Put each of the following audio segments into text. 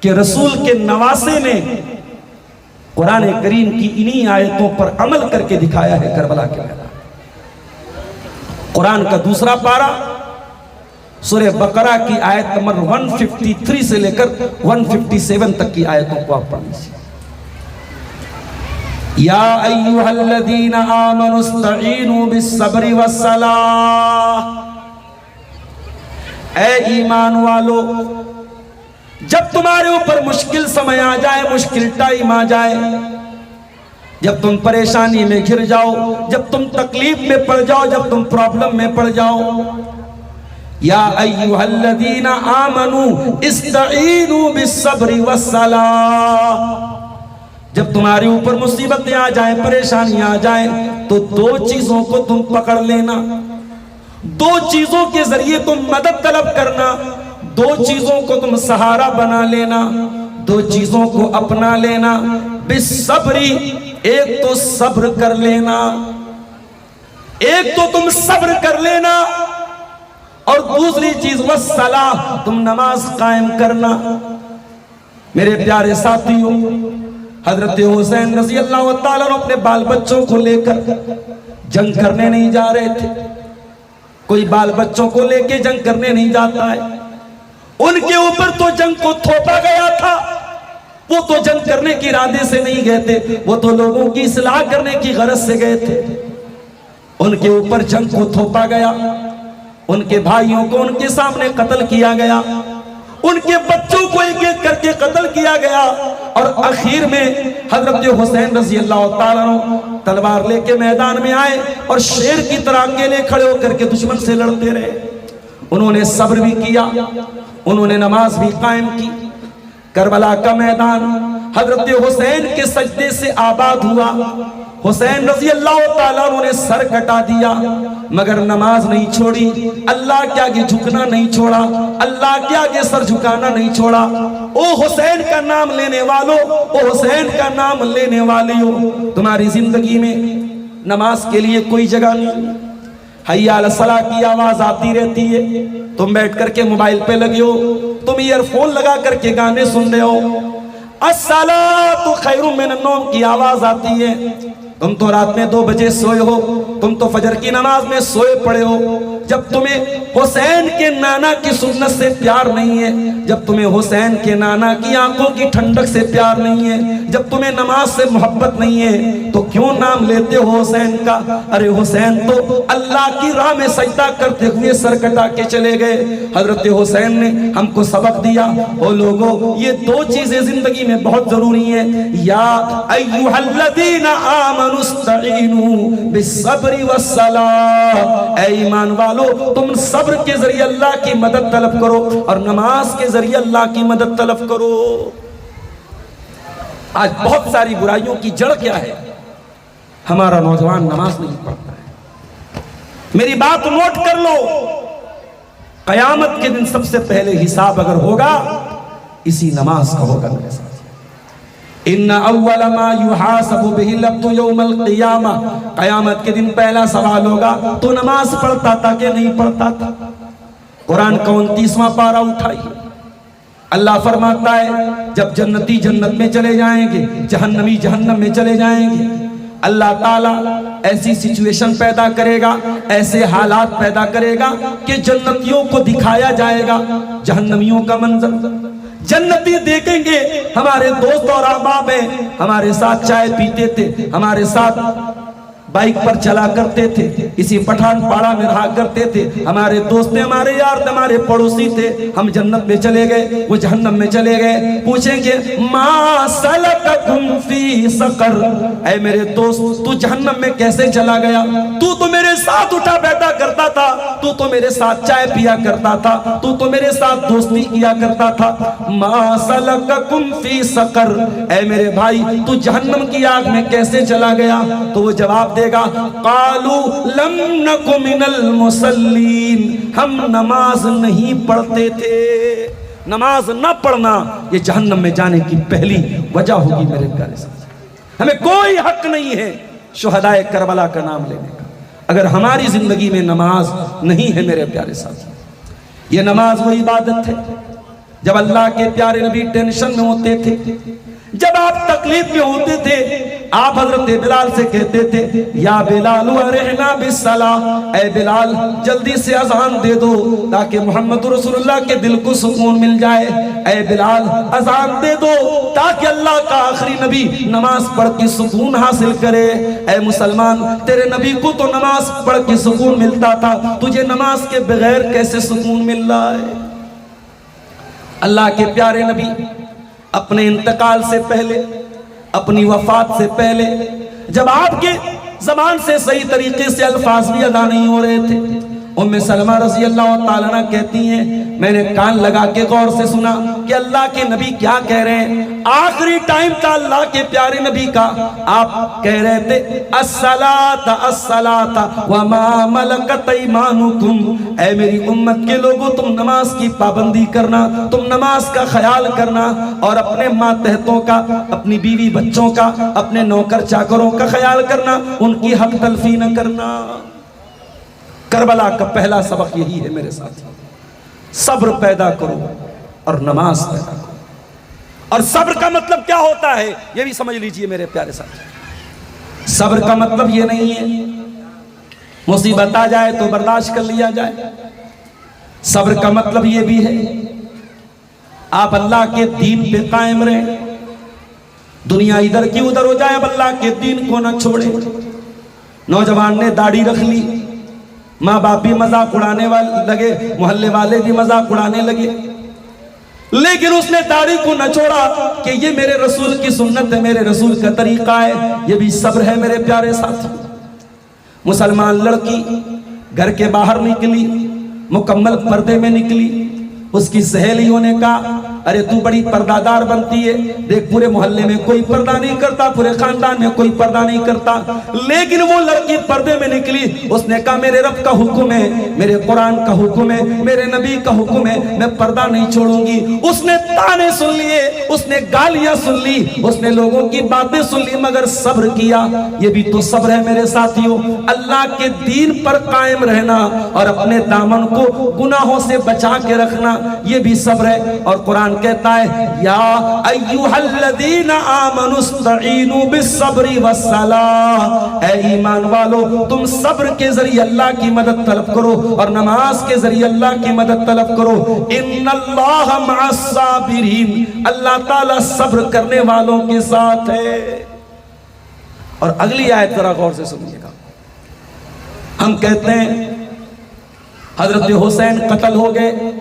कि रसूल के नवासे ने कुरान करीम की इन्हीं आयतों पर अमल करके दिखाया है करबला के मैदान। कुरान का दूसरा पारा सूरह बकरा की आयत नंबर 153 से लेकर 157 तक की आयतों को आप पढ़ लीजिए। या अय्युहल्लज़ीना आमनुस्तईनु बिस्सब्रि वस्सलाह, ऐ ईमान वालो, जब तुम्हारे ऊपर मुश्किल समय आ जाए, मुश्किल टाइम आ जाए, जब तुम परेशानी में घिर जाओ, जब तुम तकलीफ में पड़ जाओ, जब तुम प्रॉब्लम में पड़ जाओ, या अय्युहल्लज़ीना आमनू इस्तईनु बिस्सब्रि वस्सलाह, जब तुम्हारे ऊपर मुसीबतें आ जाए, परेशानी आ जाए, तो दो चीजों को तुम पकड़ लेना, दो चीजों के जरिए तुम मदद तलब करना, दो चीजों को तुम सहारा बना लेना, दो चीजों को अपना लेना। बिस्सब्री, एक तो सब्र कर लेना, एक तो तुम सब्र कर लेना, और दूसरी चीज वस्सलाह, तुम नमाज कायम करना। मेरे प्यारे साथियों, हजरत हुसैन रज़ी अल्लाह तआला अन्हु अपने बाल बच्चों को लेकर जंग करने नहीं जा रहे थे। कोई बाल बच्चों को लेकर जंग करने नहीं जाता है। उनके ऊपर तो जंग को थोपा गया था, वो तो जंग करने के इरादे से नहीं गए थे, वो तो लोगों की इस्लाह करने की गरज से गए थे। उनके ऊपर जंग को थोपा गया, उनके भाइयों को उनके सामने कत्ल किया गया, उनके बच्चों को एक एक करके कत्ल किया गया, और आखिर में हजरत हुसैन रज़ी अल्लाह तआला अन्हु तलवार लेके मैदान में आए और शेर की तरह अकेले खड़े होकर के दुश्मन से लड़ते रहे। उन्होंने सब्र भी किया, उन्होंने नमाज भी कायम की। करबला का मैदान हजरत हुसैन के सजदे से आबाद हुआ। हुसैन रज़ी अल्लाह तआला अन्हु ने सर कटा दिया, मगर नमाज नहीं छोड़ी, अल्लाह के आगे झुकना नहीं छोड़ा, अल्लाह के आगे सर झुकाना नहीं छोड़ा। ओ हुसैन का नाम लेने वालों, ओ हुसैन का नाम लेने वालियों, तुम्हारी जिंदगी में नमाज के लिए कोई जगह नहीं। हय्या अला सलाह की आवाज आती रहती है, तुम बैठ करके मोबाइल पे लगे हो, तुम ईयरफोन लगा करके गाने सुन रहे हो। अस्सलातु खैरुम मिनन नौम की आवाज आती है, तुम तो रात में 2 बजे सोए हो, तुम तो फजर की नमाज में सोए पड़े हो। जब तुम्हें हुसैन के नाना की सुन्नत से प्यार नहीं है, जब तुम्हें हुसैन के नाना की आंखों की ठंडक से प्यार नहीं है, जब तुम्हें नमाज से मोहब्बत नहीं है, तो क्यों नाम लेते हो हुसैन का? अरे हुसैन तो अल्लाह की राह में सजदा करते हुए सर कटा के चले गए। हजरत हुसैन ने हमको सबक दिया। ओ लोगों, ये 2 चीजें जिंदगी में बहुत जरूरी है। या अय्युहल्लज़ीना आमनुस्तईनु बिस्सब्रि वस्सलाह, ऐ ईमान वालो, तुम सब्र के जरिए अल्लाह की मदद तलब करो और नमाज के जरिए अल्लाह की मदद तलब करो। आज बहुत सारी बुराइयों की जड़ क्या है? हमारा नौजवान नमाज नहीं पढ़ता है। मेरी बात नोट कर लो, कयामत के दिन सबसे पहले हिसाब अगर होगा, इसी नमाज का होगा मेरे साथ। इन्ना अव्वल मा युहासबु बिहिल अब्दु यौमल क़ियामा, कयामत के दिन पहला सवाल होगा, तो नमाज पढ़ता था कि नहीं पढ़ता था? कुरान का 29वां पारा उठाइए, अल्लाह फरमाता है जब जन्नती जन्नत में चले जाएंगे, जहन्नमी जहन्नम में चले जाएंगे, अल्लाह ताला ऐसी सिचुएशन पैदा करेगा, ऐसे हालात पैदा करेगा कि जन्नतियों को दिखाया जाएगा जहन्नमियों का मंजर। जन्नती देखेंगे हमारे दोस्त और अहबाब हैं, हमारे साथ चाय पीते थे, हमारे साथ बाइक पर चला करते थे, इसी पठानपाड़ा में रहा करते थे, हमारे दोस्त थे, हमारे यार थे, हमारे पड़ोसी थे। हम जन्नत में चले गए, वो जहन्नम में चले गए। पूछेंगे मा सलककुम फी सकर, ऐ मेरे दोस्त तू जहन्नम में कैसे चला गया? तू तो मेरे साथ उठा बैठा करता था, तू तो मेरे साथ चाय पिया करता था, तू तो मेरे साथ दोस्ती किया करता था। मा सलककुम फी सकर, ऐ मेरे भाई तू जहन्नम की आग में कैसे चला गया? तो वो जवाब देगा, कालू लम नकु मिनल मुसल्लीन, हम नमाज नहीं पढ़ते थे। नमाज न पढ़ना ये जहन्नम में जाने की पहली वजह होगी मेरे प्यारे साथी। हमें कोई हक नहीं है शुहदाए करबला का नाम लेने का, अगर हमारी जिंदगी में नमाज नहीं है मेरे प्यारे साथी। ये नमाज वो इबादत है जब अल्लाह के प्यारे नबी टेंशन में होते थे, जब आप तकलीफ में होते थे, आप हजरत बिलाल से कहते थे, या बिलाल रहना बिस्सला, ऐ बिलाल जल्दी से अजान दे दो ताकि मोहम्मद रसूलुल्लाह के दिल को सुकून मिल जाए। ऐ बिलाल अजान दे दो ताकि अल्लाह का आखिरी नबी नमाज पढ़ के सुकून हासिल करे। ऐ मुसलमान, तेरे नबी को तो नमाज पढ़ के सुकून मिलता था, तुझे नमाज के बगैर कैसे सुकून मिल रहा है? अल्लाह के प्यारे नबी अपने इंतकाल से पहले, अपनी वफात से पहले, जब आपके ज़बान से सही तरीके से अल्फाज भी अदा नहीं हो रहे थे, उम्मे सलमा रज़ी अल्लाह ताला अन्हा कहती हैं, मैंने कान लगा के गौर से सुना कि अल्लाह के नबी क्या कह रहे हैं। आखिरी टाइम था अल्लाह के प्यारे नबी का, आप कह रहे थे, अस्सलाता अस्सलाता व मा मलकत ईमानुकुम, ऐ मेरी उम्मत के लोगों, तुम नमाज की पाबंदी करना, तुम नमाज का ख्याल करना और अपने मातहतों का, अपनी बीवी बच्चों का, अपने नौकर चाकरों का ख्याल करना, उनकी हक तलफी न करना। करबला का पहला सबक यही है मेरे साथी, सब्र पैदा करो और नमाज पैदा करो। और सब्र का मतलब क्या होता है ये भी समझ लीजिए मेरे प्यारे साथी। सब्र का मतलब ये नहीं है मुसीबत आ जाए तो बर्दाश्त कर लिया जाए। सब्र का मतलब ये भी है आप अल्लाह के दीन पे कायम रहें, दुनिया इधर की उधर हो जाए, अब अल्लाह के दीन को न छोड़े। नौजवान ने दाढ़ी रख ली, माँ बाप भी मजाक उड़ाने वाले लगे, मोहल्ले वाले भी मजाक उड़ाने लगे, लेकिन उसने दाढ़ी को न छोड़ा कि ये मेरे रसूल की सुन्नत है, मेरे रसूल का तरीका है। ये भी सब्र है मेरे प्यारे साथी। मुसलमान लड़की घर के बाहर निकली, मुकम्मल पर्दे में निकली, उसकी सहेलियों ने कहा, अरे तू बड़ी पर्दादार बनती है, देख पूरे मोहल्ले में कोई पर्दा नहीं करता, पूरे खानदान में कोई पर्दा नहीं करता। लेकिन वो लड़की पर्दे में निकली, उसने कहा मेरे रब का हुक्म है, मेरे कुरान का हुक्म है, मेरे नबी का हुक्म है, मैं पर्दा नहीं छोड़ूंगी। उसने ताने सुन लिए, उसने गालियां सुन ली, उसने लोगों की बातें सुन ली, मगर सब्र किया। ये भी तो सब्र है मेरे साथियों। अल्लाह के दीन पर कायम रहना और अपने दामन को गुनाहों से बचा के रखना, ये भी सब्र है। और कुरान कहता है, या अय्युहल्लज़ीना आमनुस्तईनु बिस्सब्रि वस्सलाह, ऐ ईमान वालो तुम सब्र के जरिए अल्लाह की मदद तलब करो और नमाज के जरिए अल्लाह की मदद तलब करो। इन्नल्लाह मअस्साबिरीन, अल्लाह ताला सब्र करने वालों के साथ है। और अगली आयत जरा गौर से सुनिएगा। हम कहते हैं हजरत हुसैन कत्ल हो गए,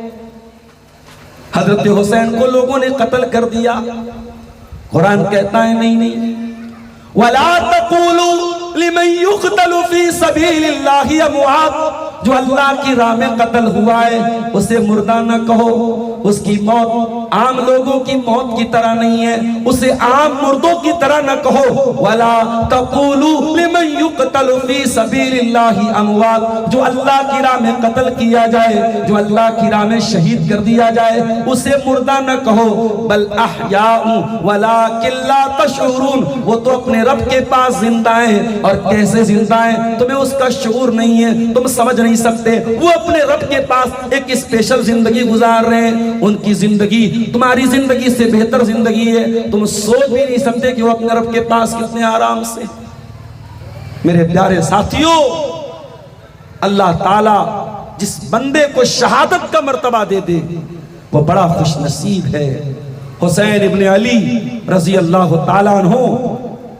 हजरत हुसैन को लोगों ने कत्ल कर दिया। कुरान कहता है नहीं नहीं, वला तक़ूलू लिमन युक़तलु फ़ी सबीलिल्लाहि अमवात, जो अल्लाह की राह में कत्ल हुआ है उसे मुर्दा न कहो। उसकी मौत आम लोगों की मौत की तरह नहीं है, उसे आम मुर्दों की तरह न कहो। वला तक़ूलू लिमन युक़तलु फ़ी सबीलिल्लाहि अमवात, जो अल्लाह की राह में कत्ल किया जाए, जो अल्लाह की राह में शहीद कर दिया जाए, उसे मुर्दा न कहो। बल अहयाउ वलाकिन ला तशऊरून, वो तो अपने रब के पास जिंदा है। और कैसे जिंदा है तुम्हें उसका शऊर नहीं है, तुम समझ नहीं सकते। वो अपने रब के पास एक स्पेशल जिंदगी गुजार रहे हैं, उनकी जिंदगी तुम्हारी जिंदगी से बेहतर जिंदगी है। तुम सोच भी नहीं सकते कि वो अपने रब के पास कितने आराम से। मेरे प्यारे साथियों, अल्लाह ताला जिस बंदे को शहादत का मर्तबा दे दे वो बड़ा खुशनसीब है। हुसैन इब्न अली रजी अल्लाह ताला अन्हु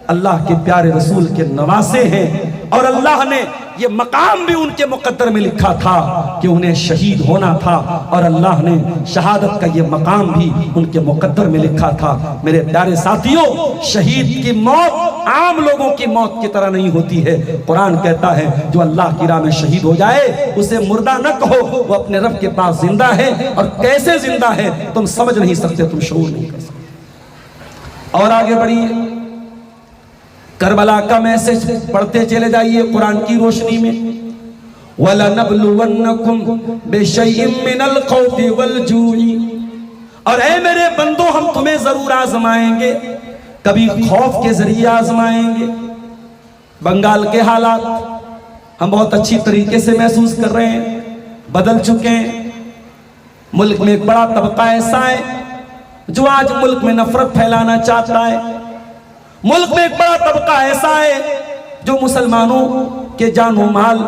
अल्लाह के प्यारे रसूल के नवासे हैं और अल्लाह ने ये मकाम भी उनके मुकद्दर में लिखा था कि उन्हें शहीद होना था, और अल्लाह ने शहादत का ये मकाम भी उनके मुकद्दर में लिखा था। मेरे प्यारे साथियों, शहीद की मौत आम लोगों की मौत की तरह नहीं होती है। कुरान कहता है जो अल्लाह की राह में शहीद हो जाए उसे मुर्दा न कहो, वो अपने रब के पास जिंदा है। और कैसे जिंदा है तुम समझ नहीं सकते, तुम शऊर नहीं कर सकते। और आगे बढ़िए, करबला का मैसेज पढ़ते चले जाइए कुरान की रोशनी में। वलनब्लुवन्नकुम बिशैइन मिनल खौफि वल जूई, और ऐ मेरे बंदो हम तुम्हें जरूर आजमाएंगे, कभी खौफ के जरिए आजमाएंगे। बंगाल के हालात हम बहुत अच्छी तरीके से महसूस कर रहे हैं, बदल चुके हैं। मुल्क में एक बड़ा तबका ऐसा है जो आज मुल्क में नफरत फैलाना चाहता है। मुल्क में एक बड़ा तबका ऐसा है जो मुसलमानों के जानो माल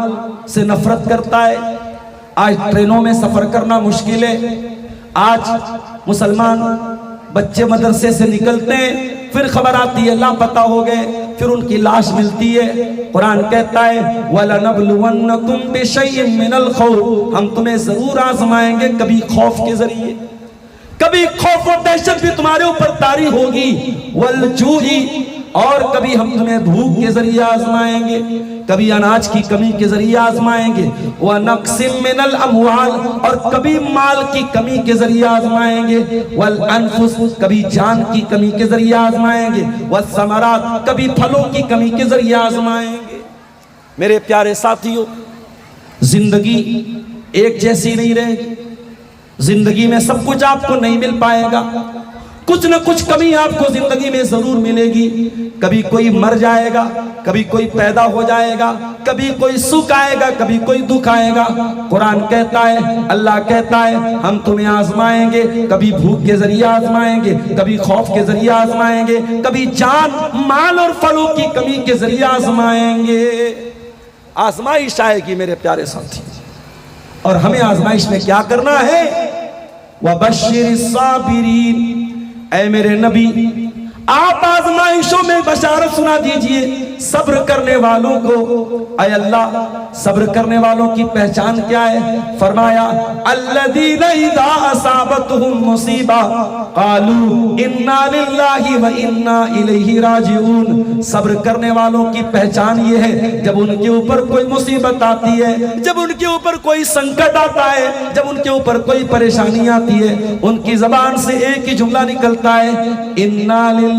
से नफरत करता है। आज ट्रेनों में सफर करना मुश्किल है। आज मुसलमान बच्चे मदरसे से निकलते हैं, फिर खबर आती है लापता हो गए, फिर उनकी लाश मिलती है। कुरान कहता है वलनबलुवन्नकुम बिशैइन मिनल खौफ, हम तुम्हें जरूर आजमाएंगे, कभी खौफ के जरिए, कभी खौफ और दहशत भी तुम्हारे ऊपर तारी होगी, वलजूही, और कभी हम तुम्हें भूख के जरिए आजमाएंगे, कभी अनाज की कमी के जरिए आजमाएंगे, व नक्सिम मिनल अमवाल, और कभी माल की कमी के जरिए आजमाएंगे, वल अनफुस, कभी जान की कमी के जरिए आजमाएंगे, व समरात, कभी फलों की कमी के जरिए आजमाएंगे। मेरे प्यारे साथियों, जिंदगी एक जैसी नहीं रहेगी। जिंदगी में सब कुछ आपको नहीं मिल पाएगा, कुछ न कुछ कमी आपको जिंदगी में जरूर मिलेगी। कभी कोई मर जाएगा, कभी कोई पैदा हो जाएगा, कभी कोई सुख आएगा, कभी कोई दुख आएगा। कुरान कहता है, अल्लाह कहता है, हम तुम्हें आजमाएंगे, कभी भूख के जरिए आजमाएंगे, कभी खौफ के जरिए आजमाएंगे, कभी जान माल और फलों की कमी के जरिए आजमाएंगे। आजमाइश आएगी मेरे प्यारे साथी, और हमें आजमाइश में क्या करना है? वबश्शिरिस साबिरीन, ऐ मेरे नबी आप आजमाइशों में बशारत सुना दीजिए सब्र करने वालों को। ऐ अल्लाह, सब्र करने वालों की पहचान क्या है? फरमाया अल्लज़ीना इज़ा असाबतहुम मुसीबा क़ालू इन्ना लिल्लाहि व इन्ना इलैहि राजिऊन। सब्र करने वालों की पहचान ये है, जब उनके ऊपर कोई मुसीबत आती है, जब उनके ऊपर कोई संकट आता है, जब उनके ऊपर कोई परेशानी आती है, उनकी जबान से एक ही जुमला निकलता है, इन्ना लिल्लाह,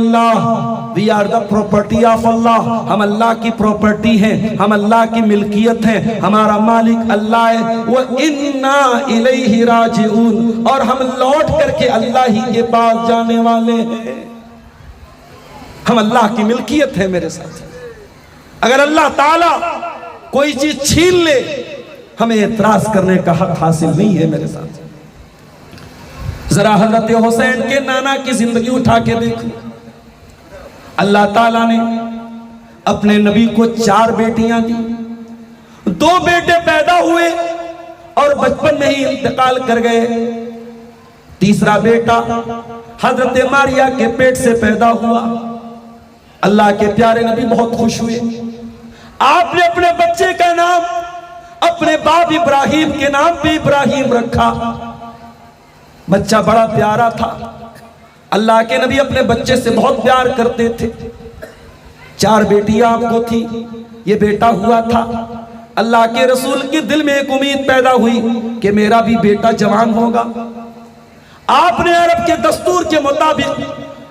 we are the property of Allah. हम अल्लाह की प्रॉपर्टी हैं, हम अल्लाह की मिल्कियत हैं, हमारा मालिक अल्लाह है। वो इन्ना इलैहि राजिऊन, और हम लौट करके अल्लाह ही के पास जाने वाले हैं। हम अल्लाह की मिल्कियत है मेरे साथ। अगर अल्लाह ताला कोई चीज छीन ले, हमें एतराज करने का हक हासिल नहीं है मेरे साथ। जरा हजरत हुसैन के नाना की जिंदगी उठा के देखो। अल्लाह ताला ने अपने नबी को 4 बेटियां दी, 2 बेटे पैदा हुए और बचपन में ही इंतकाल कर गए। तीसरा बेटा हजरत मारिया के पेट से पैदा हुआ। अल्लाह के प्यारे नबी बहुत खुश हुए। आपने अपने बच्चे का नाम अपने बाप इब्राहिम के नाम पे इब्राहिम रखा। बच्चा बड़ा प्यारा था। अल्लाह के नबी अपने बच्चे से बहुत प्यार करते थे। 4 बेटियां आपको थी, ये बेटा हुआ था। अल्लाह के रसूल के दिल में एक उम्मीद पैदा हुई कि मेरा भी बेटा जवान होगा। आपने अरब के दस्तूर के मुताबिक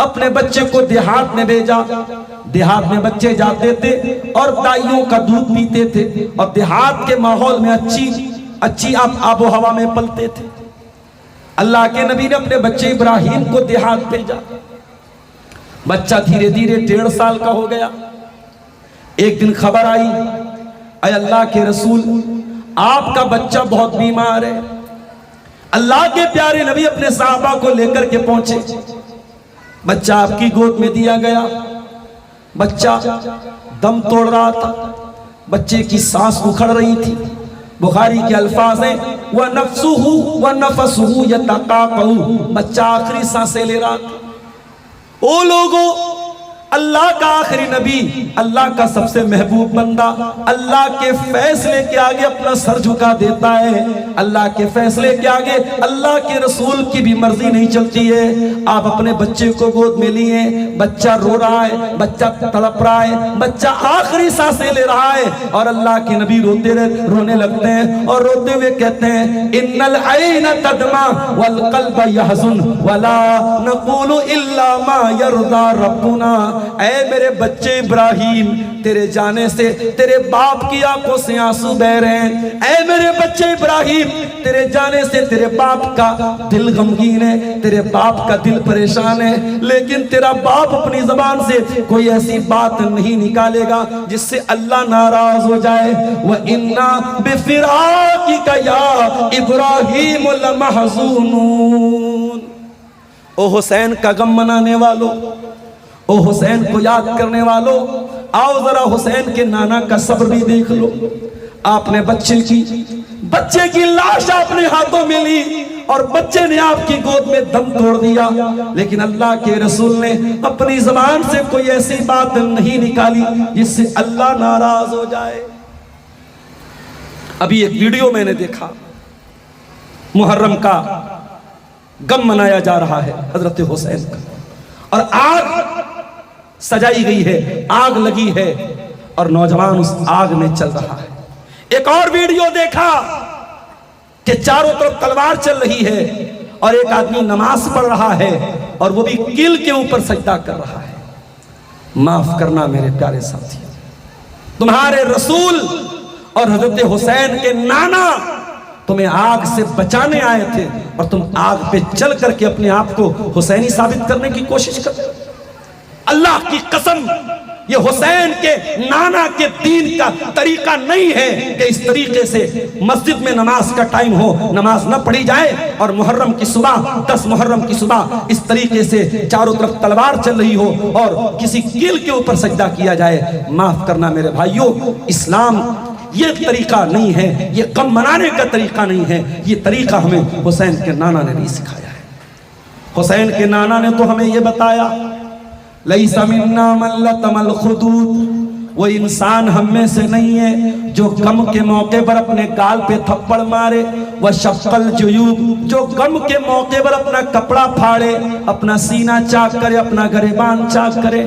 अपने बच्चे को देहात में भेजा। देहात में बच्चे जाते थे और दाइयों का दूध पीते थे, और देहात के माहौल में अच्छी आबो हवा में पलते थे। अल्लाह के नबी ने अपने बच्चे इब्राहिम को देहात भेजा। बच्चा धीरे धीरे 1.5 साल का हो गया। एक दिन खबर आई, अय अल्लाह के रसूल, आपका बच्चा बहुत बीमार है। अल्लाह के प्यारे नबी अपने साहबा को लेकर के पहुंचे। बच्चा आपकी गोद में दिया गया। बच्चा दम तोड़ रहा था, बच्चे की सांस उखड़ रही थी। बुखारी के अल्फाज हैं व नफ्सुहु व नफसुहु यतकाकऊ, बच्चा आखिरी सांसें ले रहा था। ओ लोगों, अल्लाह का आखिरी नबी, अल्लाह का सबसे महबूब बंदा अल्लाह के फैसले के आगे अपना सर झुका देता है। अल्लाह के फैसले के आगे अल्लाह के रसूल की भी मर्जी नहीं चलती है। आप अपने बच्चे को गोद में लिए, बच्चा रो रहा है, बच्चा तड़प रहा है, बच्चा आखिरी सांसें ले रहा है, और अल्लाह के नबी रोने लगते हैं और रोते हुए कहते हैं, इन्नल ऐन तदमा वल क़ल्ब यहज़ुन वला नक़ूलु इल्ला मा यरज़ा रब्बुना। ऐ मेरे बच्चे इब्राहिम, तेरे जाने से तेरे बाप की आंखों से आंसू बह रहे हैं। ऐ मेरे बच्चे इब्राहिम, तेरे जाने से तेरे बाप का दिल गमगीन है, तेरे बाप का दिल परेशान है, लेकिन तेरा बाप अपनी जबान से कोई ऐसी बात नहीं निकालेगा जिससे अल्लाह नाराज हो जाए। व इन्ना बिफिराकिका या इब्राहिम लमहज़ूनून। ओ हुसैन का गम मनाने वालों, ओ हुसैन को याद करने वालों, आओ जरा हुसैन के नाना का सब्र भी देख लो। आपने बच्चे की लाश आपने हाथों में ली और बच्चे ने आपकी गोद में दम तोड़ दिया, लेकिन अल्लाह के रसूल ने अपनी जबान से कोई ऐसी बात नहीं निकाली जिससे अल्लाह नाराज हो जाए। अभी एक वीडियो मैंने देखा, मुहर्रम का गम मनाया जा रहा है हजरत हुसैन का, और आग सजाई गई है, आग लगी है और नौजवान उस आग में चल रहा है। एक और वीडियो देखा कि चारों तरफ तलवार चल रही है और एक आदमी नमाज पढ़ रहा है और वो भी कील के ऊपर सजदा कर रहा है। माफ करना मेरे प्यारे साथी, तुम्हारे रसूल और हजरत हुसैन के नाना तुम्हें आग से बचाने आए थे और तुम आग पे चल करके अपने आप को हुसैनी साबित करने की कोशिश कर। अल्लाह की कसम, ये हुसैन के नाना के दीन का तरीका नहीं है कि इस तरीके से मस्जिद में नमाज का टाइम हो, नमाज न पढ़ी जाए और मुहर्रम की सुबह 10 मुहर्रम की सुबह इस तरीके से चारों तरफ तलवार चल रही हो और किसी कील के ऊपर सजदा किया जाए। माफ करना मेरे भाइयों, इस्लाम ये तरीका नहीं है, ये गम मनाने का तरीका नहीं है, ये तरीका हमें हुसैन के नाना ने नहीं सिखाया है। हुसैन के नाना ने तो हमें ये बताया, लैसा मिन्ना मन लतमल खुदूद, वो इंसान हम में से नहीं है जो गम के मौके पर अपने गाल पे थप्पड़ मारे, वह शक्कल जुयूब, जो गम के मौके पर अपना कपड़ा फाड़े, अपना सीना चाक करे, अपना गरेबान चाक करे।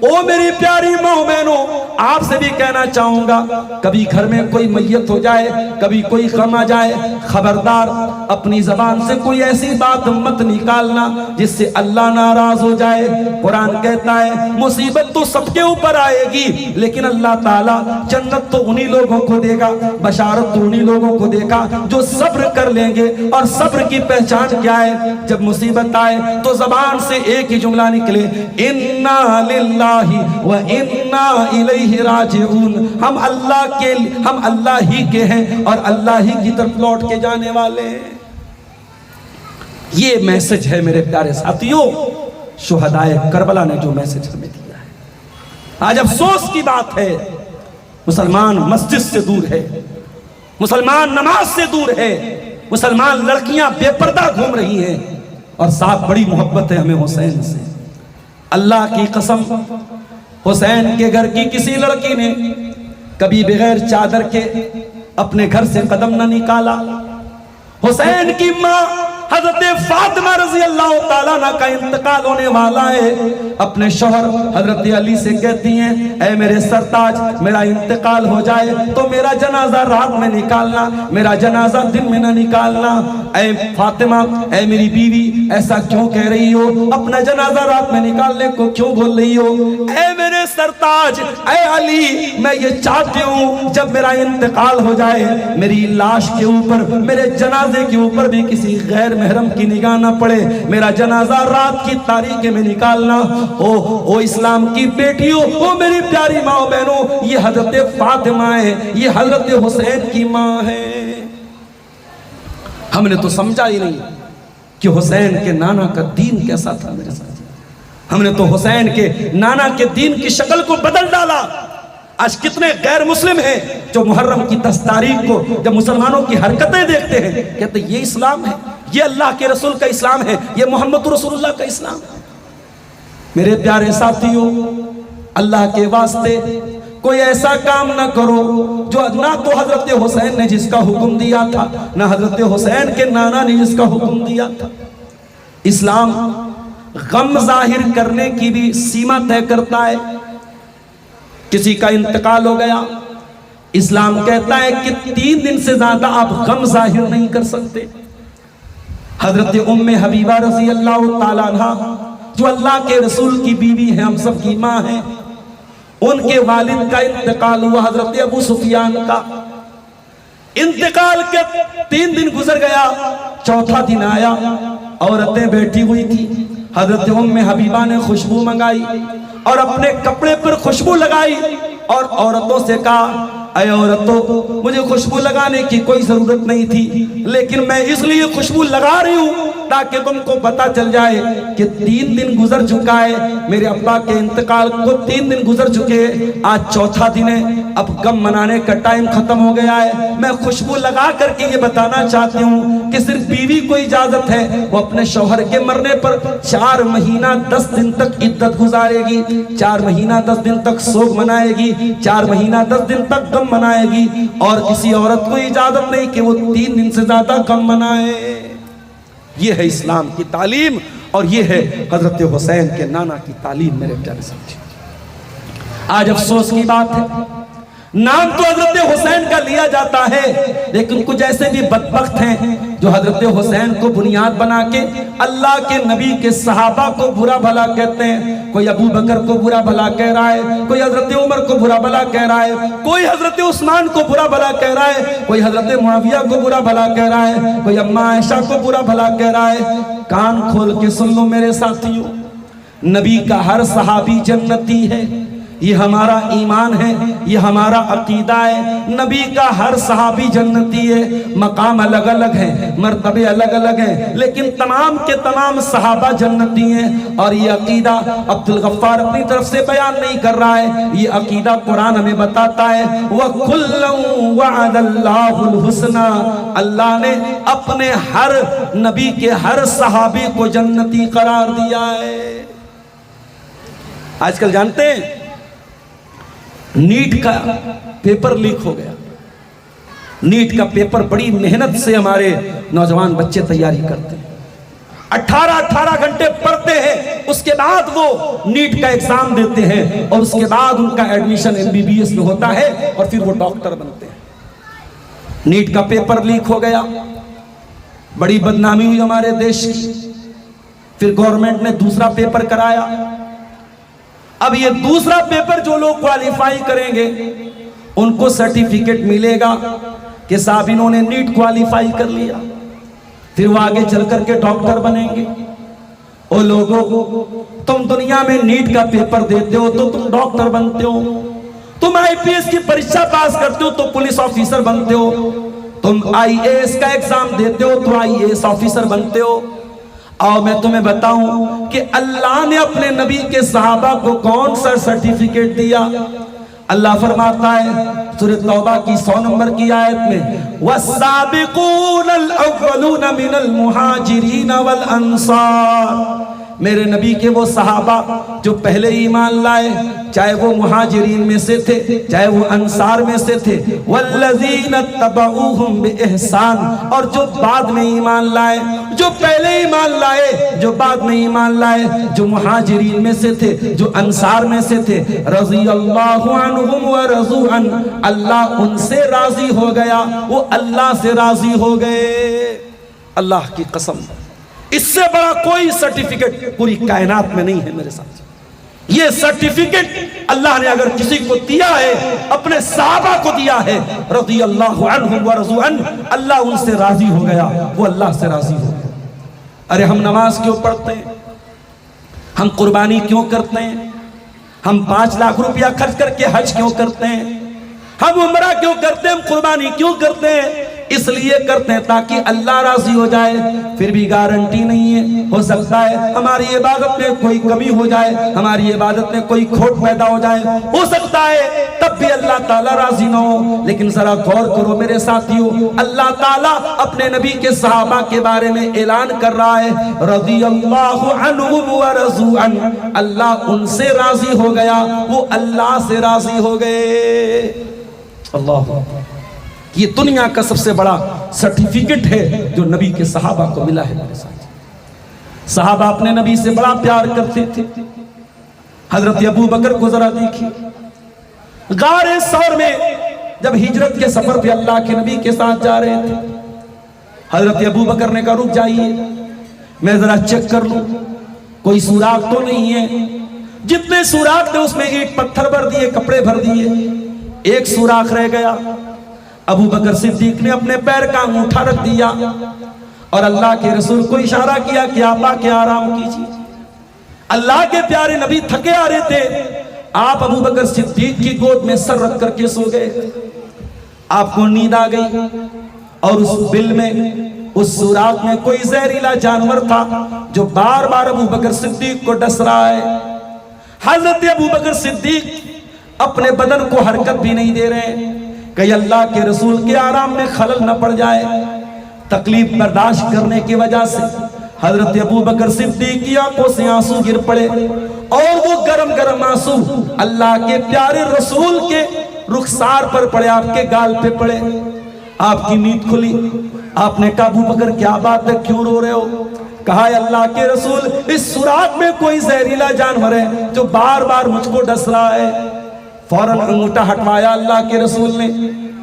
ओ मेरी प्यारी माँ बहनों, आपसे भी कहना चाहूंगा, कभी घर में कोई मैयत हो जाए, कभी कोई गम आ जाए, खबरदार अपनी जबान से कोई ऐसी बात मत निकालना जिससे अल्लाह नाराज हो जाए। कुरान कहता है मुसीबत तो सबके ऊपर आएगी, लेकिन अल्लाह ताला जन्नत तो उन्हीं लोगों को देगा, बशारत तो उन्हीं लोगों को देगा जो सब्र कर लेंगे। और सब्र की पहचान क्या है? जब मुसीबत आए तो जबान से एक ही जुमला निकले, इन्ना लिल्लाहि व इन्ना इलैहि राजिऊन। हम अल्लाह ही के हैं और अल्लाह ही की तरफ लौट के जाने वाले हैं। ये मैसेज है मेरे प्यारे साथियों, शुहदाए करबला ने जो मैसेज हमें दिया है। आज अफसोस की बात है, मुसलमान मस्जिद से दूर है, मुसलमान नमाज से दूर है, मुसलमान लड़कियां बेपर्दा घूम रही हैं और साथ बड़ी मोहब्बत है हमें हुसैन से। अल्लाह की कसम, हुसैन के घर की किसी लड़की ने कभी बगैर चादर के अपने घर से कदम न निकाला। हुसैन की माँ हजरत फातिमा रजी अल्लाह ताला अन्हा का इंतकाल होने वाला है। अपने शौहर हजरत अली से कहती हैं, ऐ मेरे सरताज, मेरा इंतकाल हो जाए तो मेरा जनाजा रात में निकालना, मेरा जनाजा दिन में न निकालना। ऐ फातिमा, ऐ मेरी बीवी, ऐसा क्यों कह रही हो? अपना जनाजा रात में निकालने को क्यों बोल रही हो? ऐ मेरे सरताज, ऐ अली, मैं ये चाहती हूँ जब मेरा इंतकाल हो जाए मेरी लाश के ऊपर, मेरे जनाजे के ऊपर भी किसी गैर महरम की निगाह ना पड़े, मेरा जनाजा रात की तारीख में निकालना। ओ इस्लाम की बेटियों, ओ मेरी प्यारी माँ बहनों, ये हजरत फातिमा है, ये हजरत हुसैन की माँ है। हमने तो समझा ही नहीं कि हुसैन के नाना का दीन कैसा था मेरे साथ। हमने तो हुसैन के नाना के दीन की शक्ल को बदल डाला। आज कितने गैर मुस्लिम हैं जो मुहर्रम की 10 तारीख को जब मुसलमानों की हरकतें देखते हैं कहते ये इस्लाम है, ये अल्लाह के रसूल का इस्लाम है, ये मोहम्मद रसूलुल्लाह का इस्लाम है। मेरे प्यारे साथियों, अल्लाह के वास्ते कोई ऐसा काम ना करो जो ना तो हजरत हुसैन ने जिसका हुक्म दिया था, ना हजरत हुसैन के नाना ने जिसका हुक्म दिया था। इस्लाम गम जाहिर करने की भी सीमा तय करता है। किसी का इंतकाल हो गया, इस्लाम कहता है कि 3 दिन से ज्यादा आप गम जाहिर नहीं कर सकते। हजरत उम्मे हबीबा रज़ी अल्लाह ताला अन्हा जो अल्लाह के रसूल की बीवी है, हम सब की माँ है, उनके वालिद का इंतकाल हुआ। हजरत अबू सुफियान का इंतकाल के 3 दिन गुजर गया, चौथा दिन आया, औरतें बैठी हुई थी। हजरत उम्मे हबीबा ने खुशबू मंगाई और अपने कपड़े पर खुशबू लगाई और औरतों से कहा, अरे औरतों, मुझे खुशबू लगाने की कोई जरूरत नहीं थी, लेकिन मैं इसलिए खुशबू लगा रही हूँ ताकि तुमको पता चल जाए कि 3 दिन गुजर चुका है, मेरे अब्बा के इंतकाल को 3 दिन गुजर चुके हैं, आज चौथा दिन है, अब गम मनाने का टाइम खत्म हो गया है। मैं खुशबू लगा करके ये बताना चाहती हूँ कि सिर्फ बीवी को इजाजत है, वो अपने शौहर के मरने पर 4 महीना 10 दिन तक इद्दत गुजारेगी, 4 महीना 10 दिन तक शोक मनाएगी, 4 महीना 10 दिन तक गम मनाएगी, और किसी औरत को इजाजत नहीं कि वो 3 दिन से ज्यादा गम मनाए। ये है इस्लाम की तालीम और ये है हजरत हुसैन के नाना की तालीम। मेरे प्यारे साथियों, आज अफसोस की बात है, नाम तो हजरत हुसैन का लिया जाता है, लेकिन कुछ ऐसे भी बदबख्त हैं जो हजरत हुसैन को बुनियाद बना के अल्लाह के नबी के सहाबा को बुरा भला कहते हैं। कोई अबू बकर को बुरा भला कह रहा है, कोई हजरत उमर को बुरा भला कह रहा है, कोई हजरत उस्मान को बुरा भला कह रहा है, कोई हजरत मुआविया को बुरा भला कह रहा है, कोई अम्मा आयशा को बुरा भला कह रहा है। कान खोल के सुन लो मेरे साथियों, नबी का हर सहाबी जन्नती है, ये हमारा ईमान है, ये हमारा अकीदा है। नबी का हर सहाबी जन्नती है, मकाम अलग अलग है, मर्तबे अलग अलग हैं, लेकिन तमाम के तमाम सहाबा जन्नती हैं। और ये अकीदा अब्दुल गफ्फार अपनी तरफ से बयान नहीं कर रहा है, ये अकीदा कुरान हमें बताता है। वकुल्लुन वअदल्लाहुल हुस्ना, अल्लाह ने अपने हर नबी के हर सहाबी को जन्नती करार दिया है। आजकल जानते हैं नीट का पेपर लीक हो गया। नीट का पेपर बड़ी मेहनत से हमारे नौजवान बच्चे तैयारी करते हैं, 18 घंटे पढ़ते हैं, उसके बाद वो नीट का एग्जाम देते हैं और उसके बाद उनका एडमिशन MBBS में होता है और फिर वो डॉक्टर बनते हैं। नीट का पेपर लीक हो गया, बड़ी बदनामी हुई हमारे देश की। फिर गवर्नमेंट ने दूसरा पेपर कराया। अब ये दूसरा पेपर जो लोग क्वालिफाई करेंगे उनको सर्टिफिकेट मिलेगा कि साहब इन्होंने नीट क्वालिफाई कर लिया, फिर वो आगे चल करके डॉक्टर बनेंगे। ओ लोगों, तुम दुनिया में नीट का पेपर देते हो तो तुम डॉक्टर बनते हो, तुम IPS की परीक्षा पास करते हो तो पुलिस ऑफिसर बनते हो, तुम IAS का एग्जाम देते हो तो IAS ऑफिसर बनते हो। और मैं तुम्हें बताऊं कि अल्लाह ने अपने नबी के सहाबा को कौन सा सर्टिफिकेट दिया। अल्लाह फरमाता है सूरह तौबा की 100 नंबर की आयत में, वस्साबिकूनल अव्वलून मिनल मुहाजिरीन वल अंसार, मेरे नबी के वो सहाबा जो पहले ईमान लाए, चाहे वो मुहाजिरीन में से थे चाहे वो अंसार में से थे, वल्लज़ीना तबऊहुम बिइहसान, और जो बाद में ईमान लाए, जो पहले ईमान लाए, जो बाद में ईमान लाए, जो मुहाजिरीन में से थे, जो अंसार में से थे, रज़ियल्लाहु अन्हुम व रज़ू अन, अल्लाह उनसे राजी हो गया, वो अल्लाह से राजी हो गए। अल्लाह की कसम, इससे बड़ा कोई सर्टिफिकेट पूरी कायनात में नहीं है मेरे साथ। ये सर्टिफिकेट अल्लाह ने अगर किसी को दिया है, अपने सहाबा को दिया है, रज़ियल्लाहु अन्हुम व रज़ू अन, अल्लाह उनसे राजी हो गया, वो अल्लाह से राजी हो गया। अरे हम नमाज क्यों पढ़ते हैं, हम कुर्बानी क्यों करते हैं, हम 5 लाख रुपया खर्च करके हज क्यों करते हैं, हम उम्रा क्यों करते हैं, हम कुर्बानी क्यों करते हैं? इसलिए करते हैं ताकि अल्लाह राजी हो जाए। फिर भी गारंटी नहीं है, हो सकता है हमारी इबादत में कोई कमी हो जाए, हमारी इबादत में कोई खोट पैदा हो जाए, हो सकता है तब भी अल्लाह ताला राजी ना हो। लेकिन जरा गौर करो मेरे साथियों, अल्लाह ताला अपने नबी के सहाबा के बारे में ऐलान कर रहा है, रज़ियल्लाहु अन्हुम व रज़ू अन, अल्लाह उनसे राजी हो गया, वो अल्लाह से राजी हो गए। अल्लाह, ये दुनिया का सबसे बड़ा सर्टिफिकेट है जो नबी के सहाबा को मिला है। मेरे साथ सहाबा अपने नबी से बड़ा प्यार करते थे। हजरत अबू बकर को जरा देखिए, गारे सौर में जब हिजरत के सफर पे अल्लाह के नबी के साथ जा रहे थे, हजरत अबू बकर ने कहा रुक जाइए, मैं जरा चेक कर लूं कोई सुराख तो नहीं है। जितने सुराख थे उसमें ईंट पत्थर भर दिए, कपड़े भर दिए, एक सुराख रह गया। अबू बकर सिद्दीक ने अपने पैर का अंगूठा रख दिया और अल्लाह के रसूल को इशारा किया कि आप आके आराम कीजिए। अल्लाह के प्यारे नबी थके आ रहे थे, आप अबू बकर सिद्दीक की गोद में सर रख करके सो गए। आपको नींद आ गई और उस बिल में, उस सुराख में कोई जहरीला जानवर था जो बार बार अबू बकर सिद्दीक को डस रहा है। हजरत अबू बकर सिद्दीक अपने बदन को हरकत भी नहीं दे रहे, कहीं अल्लाह के रसूल के आराम में खलल न पड़ जाए। तकलीफ बर्दाश्त करने की वजह से हजरत अबू बकर सिद्दीक की आंखों से आंसू गिर पड़े और वो गरम गरम आंसू अल्लाह के प्यारे रसूल के रुखसार पर पड़े, आपके गाल पे पड़े। आपकी नींद खुली, आपने कहा अबू बकर क्या बात है, क्यों रो रहे हो? कहा अल्लाह के रसूल, इस सुराख में कोई जहरीला जानवर है जो बार बार मुझको डस रहा है। फौरन अंगूठा हटवाया अल्लाह के रसूल ने,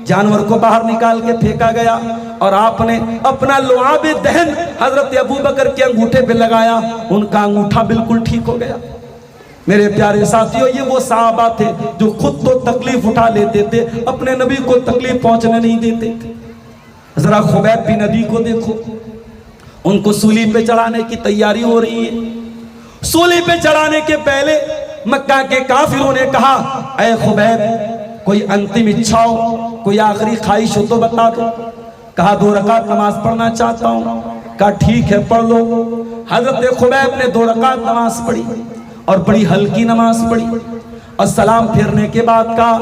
जानवर को बाहर निकाल के फेंका गया और आपने अपना लुआब दहन हजरत अबू बकर के अंगूठे पे लगाया, उनका अंगूठा बिल्कुल ठीक हो गया। मेरे प्यारे साथियों, ये वो सहाबा थे जो खुद तो तकलीफ उठा लेते थे, अपने नबी को तकलीफ पहुंचने नहीं देते थे। जरा खुबैब बिन नदी को देखो, उनको सूली पे चढ़ाने की तैयारी हो रही है। सूली पे चढ़ाने के पहले मक्का के काफिरों ने कहा, ऐ खुबैब, कोई अंतिम इच्छा हो, कोई आखिरी ख्वाहिश हो तो बता दो। कहा 2 रकात नमाज पढ़ना चाहता हूँ। कहा ठीक है पढ़ लो। हजरत खुबैब ने 2 रकात नमाज पढ़ी और बड़ी हल्की नमाज पढ़ी और सलाम फेरने के बाद कहा,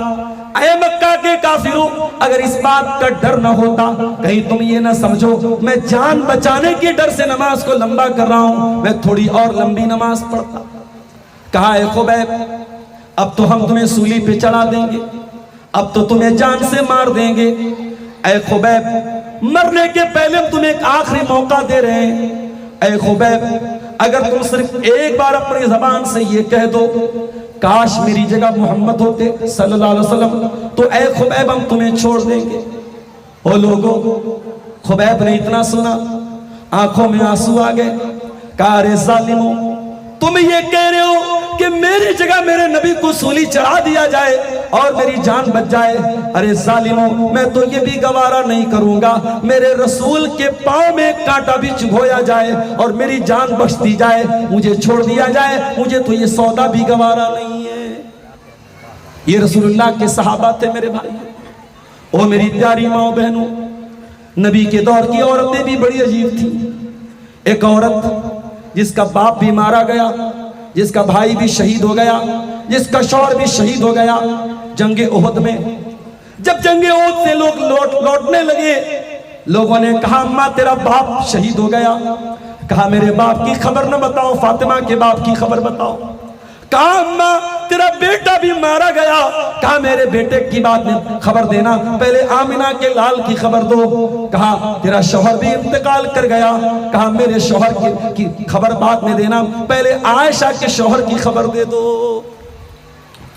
ऐ मक्का के काफिरों, अगर इस बात का डर न होता, कहीं तुम ये ना समझो मैं जान बचाने के डर से नमाज को लंबा कर रहा हूं, मैं थोड़ी और लंबी नमाज पढ़ता। कहा ऐ खुबैब, अब तो हम तुम्हें सूली पे चढ़ा देंगे, अब तो तुम्हें जान से मार देंगे। ऐ खुबैब, मरने के पहले हम तुम्हें एक आखिरी मौका दे रहे हैं। ऐ खुबैब, अगर तुम सिर्फ एक बार अपनी जबान से ये कह दो, काश मेरी जगह मोहम्मद होते सल्लल्लाहु अलैहि वसल्लम, तो ऐ खुबैब हम तुम्हें छोड़ देंगे। ओ लोगों, खुबैब ने इतना सुना, आंखों में आंसू आ गए। कहा रे जालिमों, तुम ये कह रहे हो कि मेरी जगह मेरे नबी को सूली चढ़ा दिया जाए और मेरी जान बच जाए? अरे जालिमों, मैं तो ये भी गवारा नहीं करूंगा मेरे रसूल के पांव में कांटा भी चुभोया जाए और मेरी जान बख्श दी जाए, मुझे छोड़ दिया जाए, मुझे तो ये सौदा भी गवारा नहीं है। ये रसूलुल्लाह के सहाबा थे मेरे भाई। ओ मेरी प्यारी माओ बहनों, नबी के दौर की औरतें भी बड़ी अजीब थी। एक औरत जिसका बाप भी मारा गया, जिसका भाई भी शहीद हो गया, जिसका शौहर भी शहीद हो गया जंगे ओहद में। जब जंगे ओहद से लोग लौटने लगे, लोगों ने कहा अम्मा तेरा बाप शहीद हो गया। कहा मेरे बाप की खबर न बताओ, फातिमा के बाप की खबर बताओ। कहा अम्मा तेरा बेटा भी मारा गया। कहा मेरे बेटे की बात में खबर देना, पहले आमिना के लाल की खबर दो। कहा तेरा शौहर भी इंतकाल कर गया। कहा मेरे शौहर की खबर बाद में देना, पहले आयशा के शौहर की खबर दे दो।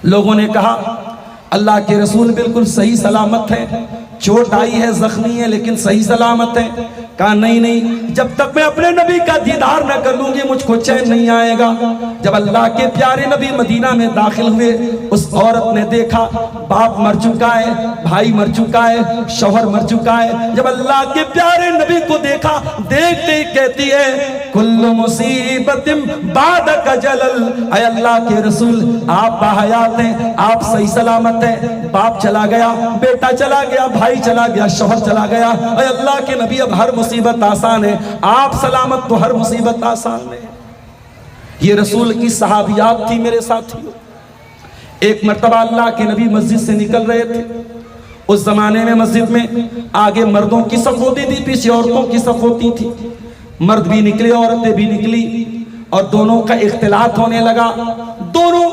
लोगों ने कहा अल्लाह के रसूल बिल्कुल सही सलामत है, चोट आई है, जख्मी है, लेकिन सही सलामत है। कहा नहीं नहीं, जब तक मैं अपने नबी का दीदार न कर लूंगी मुझको चैन नहीं आएगा। जब अल्लाह के प्यारे नबी मदीना में दाखिल हुए, उस औरत ने देखा बाप मर चुका है, भाई मर चुका है, शौहर मर चुका है। जब अल्लाह के प्यारे नबी को देखा, देखते ही कहती है कुल्लु मुसीबतिम बादक जलल, ऐ अल्लाह के रसूल आप बाहयात हैं, आप सही सलामत हैं। बाप चला गया, बेटा चला गया, भाई चला गया, शौहर चला गया, ऐ अल्लाह के नबी अब हर मुसीबत आसान है, आप सलामत तो हर मुसीबत आसान है। ये रसूल की सहाबियात थी मेरे साथियों। एक मर्तबा अल्लाह के नबी मस्जिद से निकल रहे थे। उस जमाने में मस्जिद में आगे मर्दों की सफ होती थी, पीछे औरतों की सफ होती थी। मर्द भी निकले, औरतें भी निकली और दोनों का इख्तिलात होने लगा। दोनों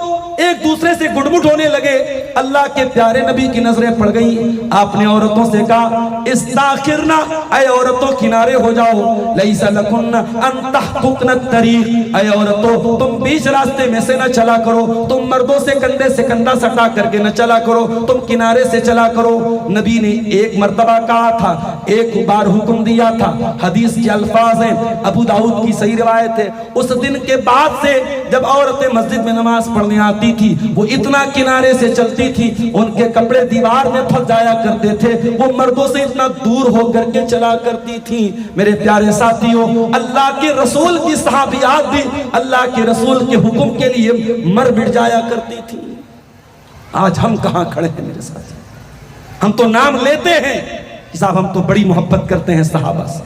एक दूसरे से गुड़मुड़ होने लगे। अल्लाह के प्यारे नबी की नजरें पड़ गई। आपने औरतों से कहा, इस्ताखिरना, ऐ औरतों किनारे हो जाओ, लैसा लकुन्ना अन तहकुकना तरीक, ऐ औरतों तुम बीच रास्ते में से न चला करो, तुम मर्दों से कंधे से कंधा सटा करके न चला करो, तुम किनारे से चला करो। नबी ने एक मर्तबा कहा था, एक बार हुक्म दिया था। हदीस के अल्फाज हैं, अबू दाऊद की सही रिवायत है। उस दिन के बाद से जब औरतें मस्जिद में नमाज पढ़ने आती थी, वो इतना किनारे से चलती थी, उनके कपड़े दीवार में फंस जाया करते थे, वो मर्दों से इतना दूर होकर के चला करती थी। मेरे प्यारे साथियों, अल्लाह के रसूल की सहाबियात भी अल्लाह के रसूल के हुक्म के लिए मर मिट जाया करती थी। आज हम कहां खड़े हैं मेरे साथ? हम तो नाम लेते हैं कि साहब हम तो बड़ी मोहब्बत करते हैं सहाबा से,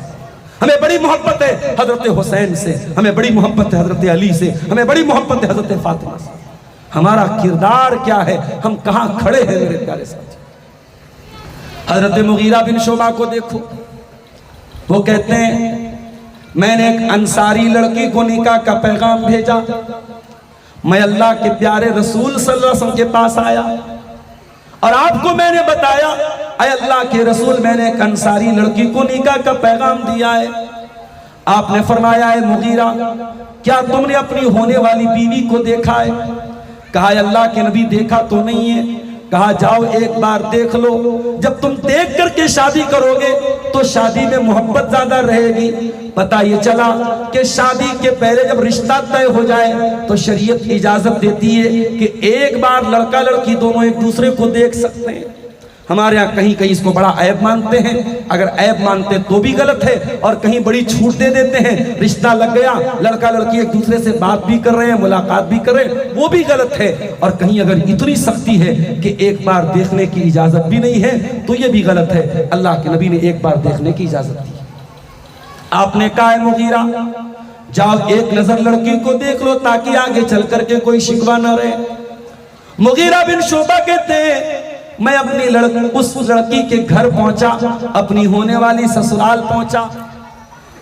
हमें बड़ी मोहब्बत है हजरत हुसैन से, हमें बड़ी मोहब्बत है हजरत अली से, हमें बड़ी मोहब्बत है हजरत फातिमा से। हमारा किरदार क्या है? हम कहां खड़े हैं मेरे प्यारे साथी? हजरत मुगीरा बिन शुबा को देखो, वो कहते हैं मैंने एक अंसारी लड़की को निकाह का पैगाम भेजा, मैं अल्लाह के प्यारे रसूल सल्लल्लाहु अलैहि वसल्लम के पास आया और आपको मैंने बताया, अय अल्लाह के रसूल, मैंने एक अंसारी लड़की को निकाह का पैगाम दिया है। आपने फरमाया, है मुगीरा, क्या तुमने अपनी होने वाली बीवी को देखा है? कहा, अल्लाह के नबी देखा तो नहीं है। कहा, जाओ एक बार देख लो, जब तुम देख करके शादी करोगे तो शादी में मोहब्बत ज्यादा रहेगी। पता ये चला कि शादी के पहले जब रिश्ता तय हो जाए तो शरीयत इजाजत देती है कि एक बार लड़का लड़की दोनों एक दूसरे को देख सकते हैं। हमारे यहाँ कहीं कहीं इसको बड़ा ऐब मानते हैं, अगर ऐब मानते तो भी गलत है, और कहीं बड़ी छूट दे देते हैं। रिश्ता लग गया, लड़का लड़की एक दूसरे से बात भी कर रहे हैं, मुलाकात भी कर रहे हैं, वो भी गलत है। और कहीं अगर इतनी सख्ती है कि एक बार देखने की इजाजत भी नहीं है तो ये भी गलत है। अल्लाह के नबी ने एक बार देखने की इजाजत दी। आपने कहा, है मुगीरा, जाओ एक नजर लड़की को देख लो ताकि आगे चल करके कोई शिकवा न रहे। मुगीरा बिन शोबा कहते हैं, मैं अपनी उस लड़की के घर पहुंचा, अपनी होने वाली ससुराल पहुंचा,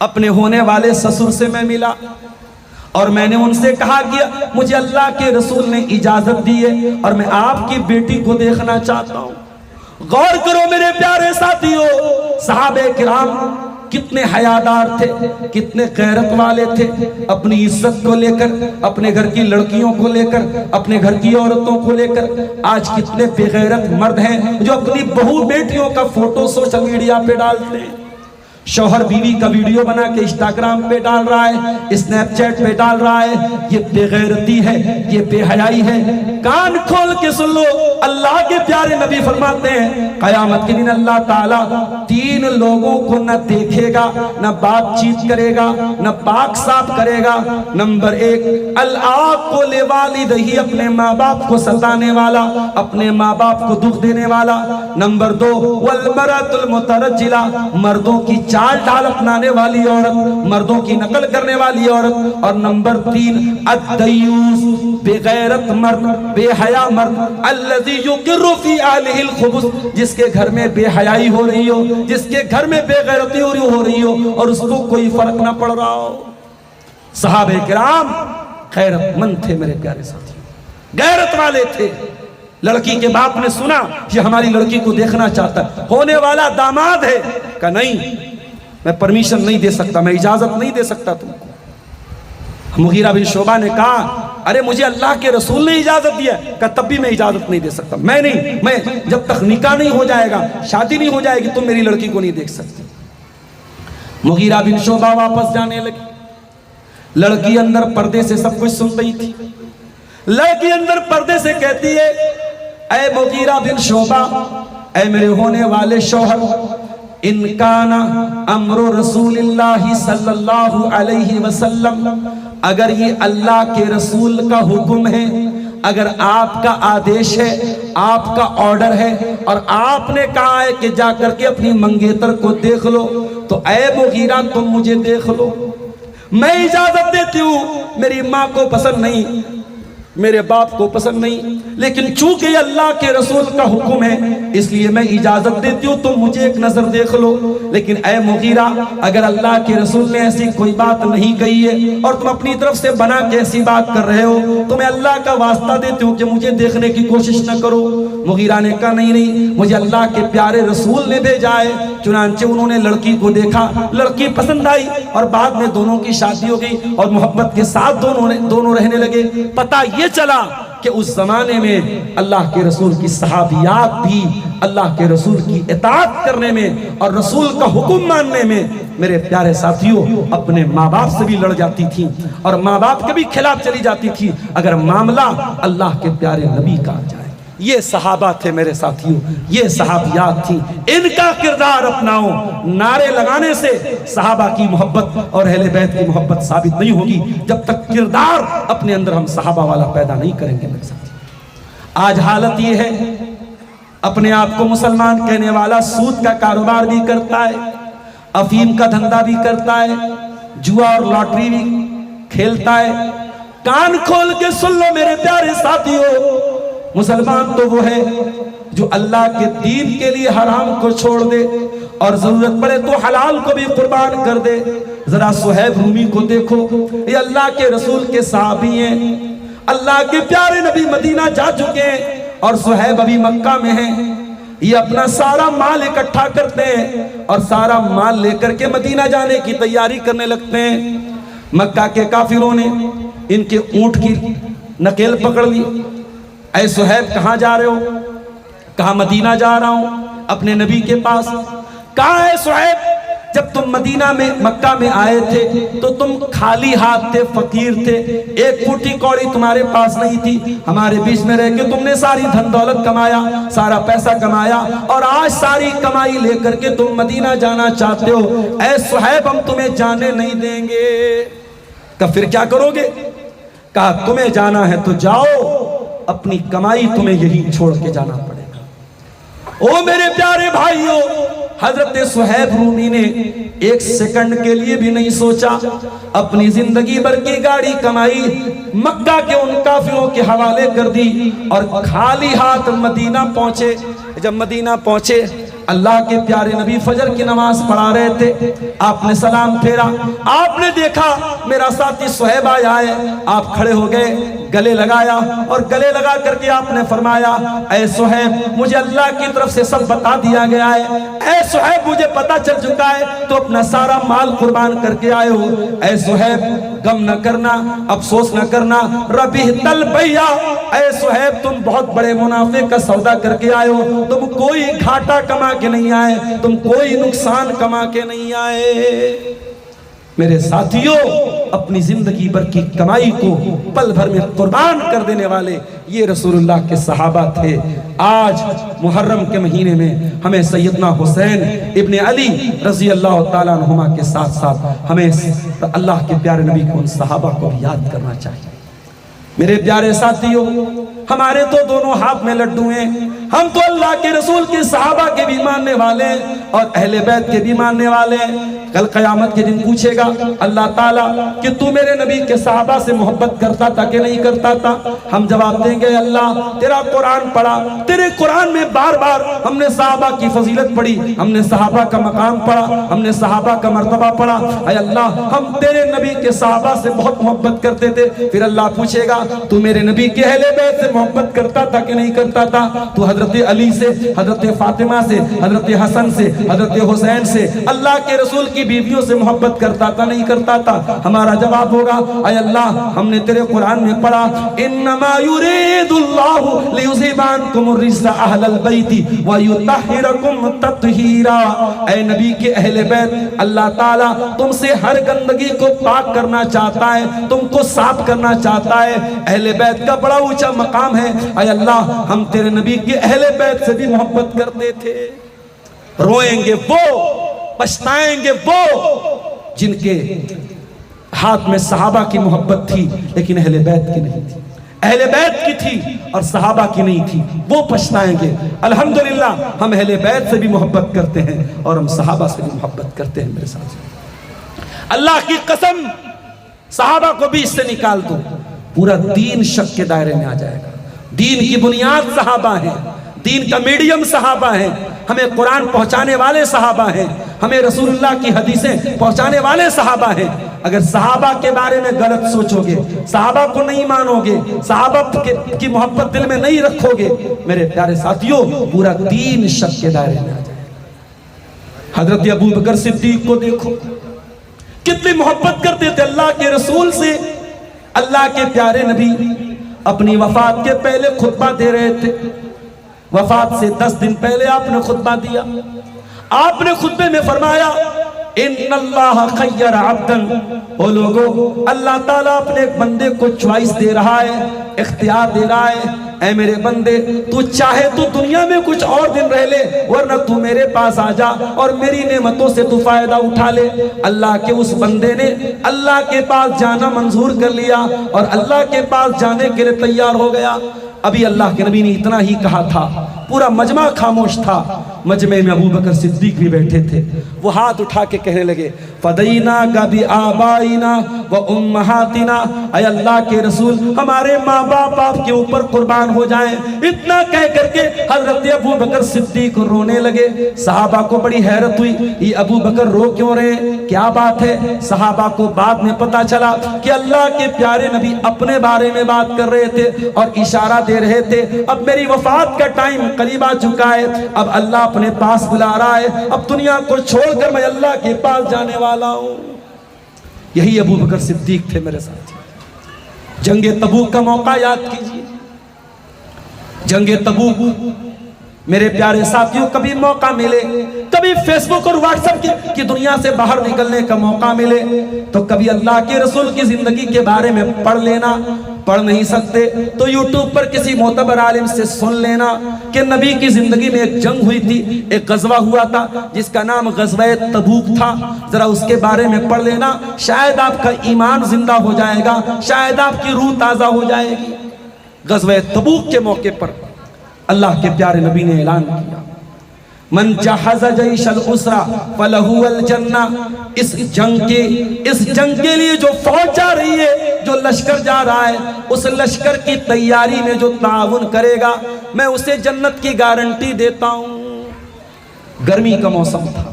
अपने होने वाले ससुर से मैं मिला और मैंने उनसे कहा कि मुझे अल्लाह के रसूल ने इजाजत दी है और मैं आपकी बेटी को देखना चाहता हूं। गौर करो मेरे प्यारे साथियों, सहाबे किराम कितने हयादार थे, कितने गैरत वाले थे, अपनी इज्जत को लेकर, अपने घर की लड़कियों को लेकर, अपने घर की औरतों को लेकर। आज कितने बेगैरत मर्द हैं जो अपनी बहू बेटियों का फोटो सोशल मीडिया पे डालते हैं, शौहर बीवी का वीडियो बना के इंस्टाग्राम पे डाल रहा है, स्नैपचैट पे डाल रहा है। ये बेगैरती है, ये बेहयाई है। कान खोल के सुन लो, अल्लाह के प्यारे नबी फरमाते हैं, कयामत के दिन अल्लाह ताला 3 लोगों को न देखेगा, न बातचीत करेगा, न पाक साफ करेगा। नंबर 1, अल-आक़ को ले वालिदैहि, अपने माँ बाप को सताने वाला, अपने माँ बाप को दुख देने वाला। नंबर 2, वल मरअतुल मुतरज्जिला, मर्दों की चाल ढाल अपनाने वाली औरत, मर्दों की नकल करने वाली औरत। और नंबर 3, अद्दयूस, बेगैरत मर्द, बेहया मर्द, अल्लज़ी युक़िर्रु फ़ी आलिहिल खुबुस, जिसके घर में बेहयाई हो रही हो, जिसके घर में बेगैरती हो रही हो और उसको कोई फर्क ना पड़ रहा हो। सहाबे किराम गैरतमंद थे मेरे प्यारे साथियों, गैरत वाले थे। लड़की के बाप ने सुना कि हमारी लड़की को देखना चाहता है, होने वाला दामाद है, का नहीं, मैं परमिशन नहीं दे सकता, मैं इजाजत नहीं दे सकता तुमको। मुगीरा बिन शोबा ने कहा, अरे मुझे अल्लाह के रसूल ने इजाजत दिया, का तब भी मैं इजाजत नहीं दे सकता। मैं नहीं, मैं जब तक निकाह नहीं हो जाएगा, शादी नहीं हो जाएगी, तुम मेरी लड़की को नहीं देख सकते। मुगीरा बिन शोबा वापस जाने लगे। लड़की अंदर पर्दे से सब कुछ सुन रही थी। लड़की अंदर पर्दे से कहती है, ऐ मुगीरा बिन शोबा, ऐ मेरे होने वाले शौहर, इनकाना अम्रो रसूलिल्लाहि सल्लल्लाहु अलैहि वसल्लम, अगर ये अल्लाह के रसूल का हुक्म है, अगर आपका आदेश है, आपका ऑर्डर है और आपने कहा है कि जा करके अपनी मंगेतर को देख लो, तो ऐ मुगीरा तुम मुझे देख लो, मैं इजाजत देती हूँ। मेरी माँ को पसंद नहीं, मेरे बाप को पसंद नहीं, लेकिन चूंकि अल्लाह के रसूल का हुक्म है इसलिए मैं इजाजत देती हूँ, तुम मुझे एक नजर देख लो। लेकिन ऐ मुगीरा, अगर अल्लाह के रसूल ने ऐसी कोई बात नहीं कही है और तुम अपनी तरफ से बना के ऐसी बात कर रहे हो तो मैं अल्लाह का वास्ता देती हूँ कि मुझे देखने की कोशिश न करो। मुगीरा ने कहा नहीं नहीं, मुझे अल्लाह के प्यारे रसूल ने भेजा है। चुनांचे उन्होंने लड़की को देखा, लड़की पसंद आई और बाद में दोनों की शादी हो गई और मोहब्बत के साथ दोनों रहने लगे। पता ये चला कि उस जमाने में अल्लाह के रसूल की सहाबियात भी अल्लाह के रसूल की इताअत करने में और रसूल का हुक्म मानने में, मेरे प्यारे साथियों, अपने माँ बाप से भी लड़ जाती थी और माँ बाप के भी खिलाफ चली जाती थी अगर मामला अल्लाह के प्यारे नबी का आ जाए। ये सहाबा थे मेरे साथियों, ये सहाबियात थी, इनका किरदार अपनाओ। नारे लगाने से सहाबा की मोहब्बत और अहले बैत की मोहब्बत साबित नहीं होगी जब तक किरदार अपने अंदर हम सहाबा वाला पैदा नहीं करेंगे मेरे साथियों। आज हालत ये है, अपने आप को मुसलमान कहने वाला सूद का कारोबार भी करता है, अफीम का धंधा भी करता है, जुआ और लॉटरी भी खेलता है। कान खोल के सुन लो मेरे प्यारे साथियों, मुसलमान तो वो है जो अल्लाह के दीन के लिए हराम को छोड़ दे और जरूरत पड़े तो हलाल को भी कुर्बान कर दे। जरा सुहैब रूमी को देखो, ये अल्लाह के रसूल के सहाबी हैं, अल्लाह के प्यारे नबी मदीना जा चुके हैं और सुहैब अभी मक्का में हैं। ये अपना सारा माल इकट्ठा करते हैं और सारा माल लेकर के मदीना जाने की तैयारी करने लगते हैं। मक्का के काफिरों ने इनके ऊंट की नकेल पकड़ ली। ऐ सुहैब कहाँ जा रहे हो? कहा मदीना जा रहा हूं अपने नबी के पास। कहा है सुहैब, जब तुम मदीना में मक्का में आए थे तो तुम खाली हाथ थे, फकीर थे, एक फूटी कौड़ी तुम्हारे पास नहीं थी। हमारे बीच में रह के तुमने सारी धन दौलत कमाया, सारा पैसा कमाया और आज सारी कमाई लेकर के तुम मदीना जाना चाहते हो। ऐ सुहैब, हम तुम्हें जाने नहीं देंगे। कहा फिर क्या करोगे? कहा तुम्हें जाना है तो जाओ, अपनी कमाई तुम्हें यही छोड़ के जाना पड़ेगा। ओ मेरे प्यारे भाइयों, हजरत सुहैब रूमी ने एक सेकंड के लिए भी नहीं सोचा, अपनी जिंदगी भर की गाड़ी कमाई मक्का के उन काफिरों के हवाले कर दी और खाली हाथ मदीना पहुंचे। जब मदीना पहुंचे, अल्लाह के प्यारे नबी फजर की नमाज पढ़ा रहे थे। आपने सलाम फेरा, आपने देखा मेरा साथी सुहैब आया है। आप खड़े हो गए, गले लगाया और गले लगा करके आपने फरमाया, ऐ सुहैब, मुझे अल्लाह की तरफ से सब बता दिया गया है। ऐ सुहैब, मुझे पता चल चुका है तो अपना सारा माल कुर्बान करके आए हो। ऐ सुहैब, गम न करना, अफसोस न करना, रबी तल भैया। ऐ सुहैब, तुम बहुत बड़े मुनाफे का सौदा करके आए हो, तुम कोई घाटा कमा के नहीं आए, तुम कोई नुकसान कमा के नहीं आए। मेरे साथियों, अपनी जिंदगी भर की कमाई को पल भर में कुर्बान कर देने वाले ये रसूलुल्लाह के सहाबा थे। आज मुहर्रम के महीने में हमें सैयदना हुसैन इब्ने अली रजी अल्लाह ताला अन्हुमा के साथ साथ हमें अल्लाह के प्यारे नबी को, उन सहाबा को भी याद करना चाहिए। मेरे प्यारे साथियों, हमारे तो दोनों हाथ में लड्डू हैं। हम तो अल्लाह के रसूल के सहाबा के भी मानने वाले हैं और अहले बैत के भी मानने वाले हैं। कल क़यामत के दिन पूछेगा अल्लाह ताला कि तू मेरे नबी के सहाबा से मोहब्बत करता था कि नहीं करता था? हम जवाब देंगे, अल्लाह तेरा कुरान पढ़ा, तेरे कुरान में बार बार हमने सहाबा की फजीलत पढ़ी, हमने सहाबा का मकाम पढ़ा, हमने सहाबा का मर्तबा पढ़ा। अय अल्लाह, हम तेरे नबी के सहाबा से बहुत मोहब्बत करते थे। फिर अल्लाह पूछेगा, तू मेरे नबी के अहले बैत से मोहब्बत करता था कि नहीं करता था? तू हजरत अली से, हजरत फातिमा से, हजरत हसन से, हजरत हुसैन से, अल्लाह के रसूल की बीवियों से मोहब्बत करता था नहीं करता था? हमारा जवाब होगा, अय अल्लाह, हमने तेरे कुरान में पढ़ा, इन्नमा युरीदुल्लाहु लियुज़हिबानकुम रिज्सा अहलल बैति व युतहिरकुम तत्हीरा। ऐ नबी के अहले बैत, अल्लाह ताला तुमसे हर गंदगी को पाक करना चाहता है, तुमको साफ करना चाहता है। अहले बैत का बड़ा ऊंचा मकाम है। अय अल्लाह, हम तेरे नबी के अहले बैत से भी मोहब्बत करते थे। रोएंगे वो, पछताएंगे वो जिनके हाथ में सहाबा की मोहब्बत थी लेकिन अहले बैत की नहीं थी। अहले बैत की थी और सहाबा की नहीं थी, वो पछताएंगे। अल्हम्दुलिल्लाह, हम अहले बैत से भी मोहब्बत करते हैं और हम सहाबा से भी मोहब्बत करते हैं। मेरे साथ अल्लाह की कसम, सहाबा को भी इससे निकाल दो, पूरा दीन शक के दायरे में आ जाएगा। दीन की बुनियाद सहाबा है, दीन का मीडियम सहाबा है, हमें कुरान पहुंचाने वाले सहाबा हैं, हमें रसूलुल्लाह की हदीसें पहुंचाने वाले सहाबा हैं। अगर सहाबा के बारे में गलत सोचोगे, सहाबा को नहीं मानोगे, सहाबा की मोहब्बत दिल में नहीं रखोगे, मेरे प्यारे साथियों, पूरा दीन शक के दायरे में आ जाएगा। हजरत अबू बकर सिद्दीक को देखो, कितनी मोहब्बत करते थे अल्लाह के रसूल से। अल्लाह के प्यारे नबी अपनी वफात के पहले खुतबा दे रहे थे। वफात से 10 दिन पहले आपने खुतबा दिया। आपने खुतबे में फरमाया, इन्नल्लाह खय्यर अब्दन, ओ लोगों, अल्लाह ताला अपने एक बंदे को चॉइस दे रहा है, इख्तियार दे रहा है। ऐ मेरे बंदे, तू चाहे तो दुनिया में कुछ और दिन रह ले, वरना तू मेरे पास आ जा और मेरी नेमतों से तू फायदा उठा ले। अल्लाह के उस बंदे ने अल्लाह के पास जाना मंजूर कर लिया और अल्लाह के पास जाने के लिए तैयार हो गया। अभी अल्लाह के नबी ने इतना ही कहा था, पूरा मजमा खामोश था। मजमे में अबू बकर सिद्दीक भी बैठे थे। वो हाथ उठा के कहने लगे, फदईना का भी आबाइना व उम्महातिना, ऐ अल्लाह के रसूल, हमारे माँ बाप आपके ऊपर कुर्बान हो जाएं। इतना कह करके हजरत अबू बकर सिद्दीक रोने लगे। सहाबा को बड़ी हैरत हुई, ये अबू बकर रो क्यों रहे, क्या बात है। सहाबा को बाद में पता चला कि अल्लाह के प्यारे नबी अपने बारे में बात कर रहे थे और इशारा दे रहे थे, अब मेरी वफात का टाइम करीब आ चुका है, अब अल्लाह अपने पास बुला रहा है, अब दुनिया को छोड़कर मैं अल्लाह के पास जाने वाला हूं। यही अबू बकर सिद्दीक थे मेरे साथ। जंगे तबूक का मौका याद कीजिए। जंगे तबूक, मेरे प्यारे साथियों, कभी मौका मिले, कभी फेसबुक और व्हाट्सएप की दुनिया से बाहर निकलने का मौका मिले तो कभी अल्लाह के रसूल की जिंदगी के बारे में पढ़ लेना। पढ़ नहीं सकते तो यूट्यूब पर किसी मोतबर आलिम से सुन लेना कि नबी की जिंदगी में एक जंग हुई थी, एक गजवा हुआ था जिसका नाम गजवा तबूक था। जरा उसके बारे में पढ़ लेना, शायद आपका ईमान जिंदा हो जाएगा, शायद आपकी रूह ताजा हो जाएगी। गजवा तबूक के मौके पर अल्लाह के प्यारे नबी ने ऐलान किया, मन जहज़ जैशल उसरा फलहु अल जन्ना। इस जंग के लिए जो फौज जा रही है, जो लश्कर जा रहा है, उस लश्कर की तैयारी में जो ताउन करेगा, मैं उसे जन्नत की गारंटी देता हूं। गर्मी का मौसम था,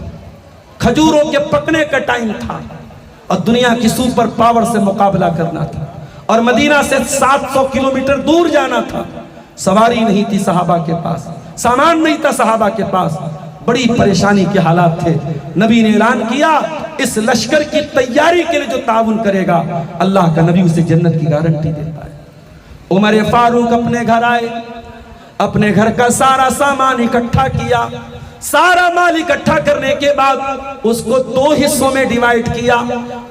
खजूरों के पकने का टाइम था और दुनिया की सुपर पावर से मुकाबला करना था और मदीना से 700 किलोमीटर दूर जाना था। सवारी नहीं थी सहाबा के पास, सामान नहीं था सहाबा के पास, बड़ी परेशानी के हालात थे। नबी ने ऐलान किया, इस लश्कर की तैयारी के लिए जो ताउन करेगा, अल्लाह का नबी उसे जन्नत की गारंटी देता है। उमर फारूक अपने घर आए, अपने घर का सारा सामान इकट्ठा किया। सारा माल इकट्ठा करने के बाद उसको 2 हिस्सों में डिवाइड किया।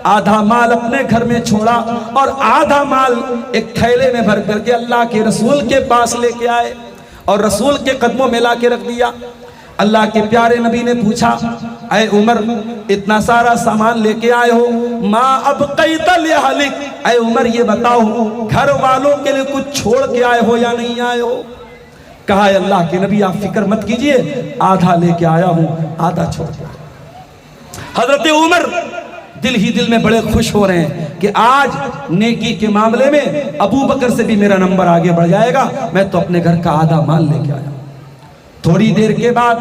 आधा माल अपने घर में छोड़ा और आधा माल एक थैले में भर करके अल्लाह के रसूल के पास लेके आए और रसूल के कदमों में ला के रख दिया। अल्लाह के प्यारे नबी ने पूछा, ऐ उमर, इतना सारा सामान लेके आए हो, माँ अब कैता ले हालिक, ऐ उमर ये बताओ घर वालों के लिए कुछ छोड़ के आए हो या नहीं आए हो। कहा, अल्लाह के नबी आप फिक्र मत कीजिए, आधा लेके आया हूं, आधा छोड़ के। हजरत उमर दिल ही दिल में बड़े खुश हो रहे हैं कि आज नेकी के मामले में अबू बकर से भी मेरा नंबर आगे बढ़ जाएगा, मैं तो अपने घर का आधा माल लेके आया। थोड़ी देर के बाद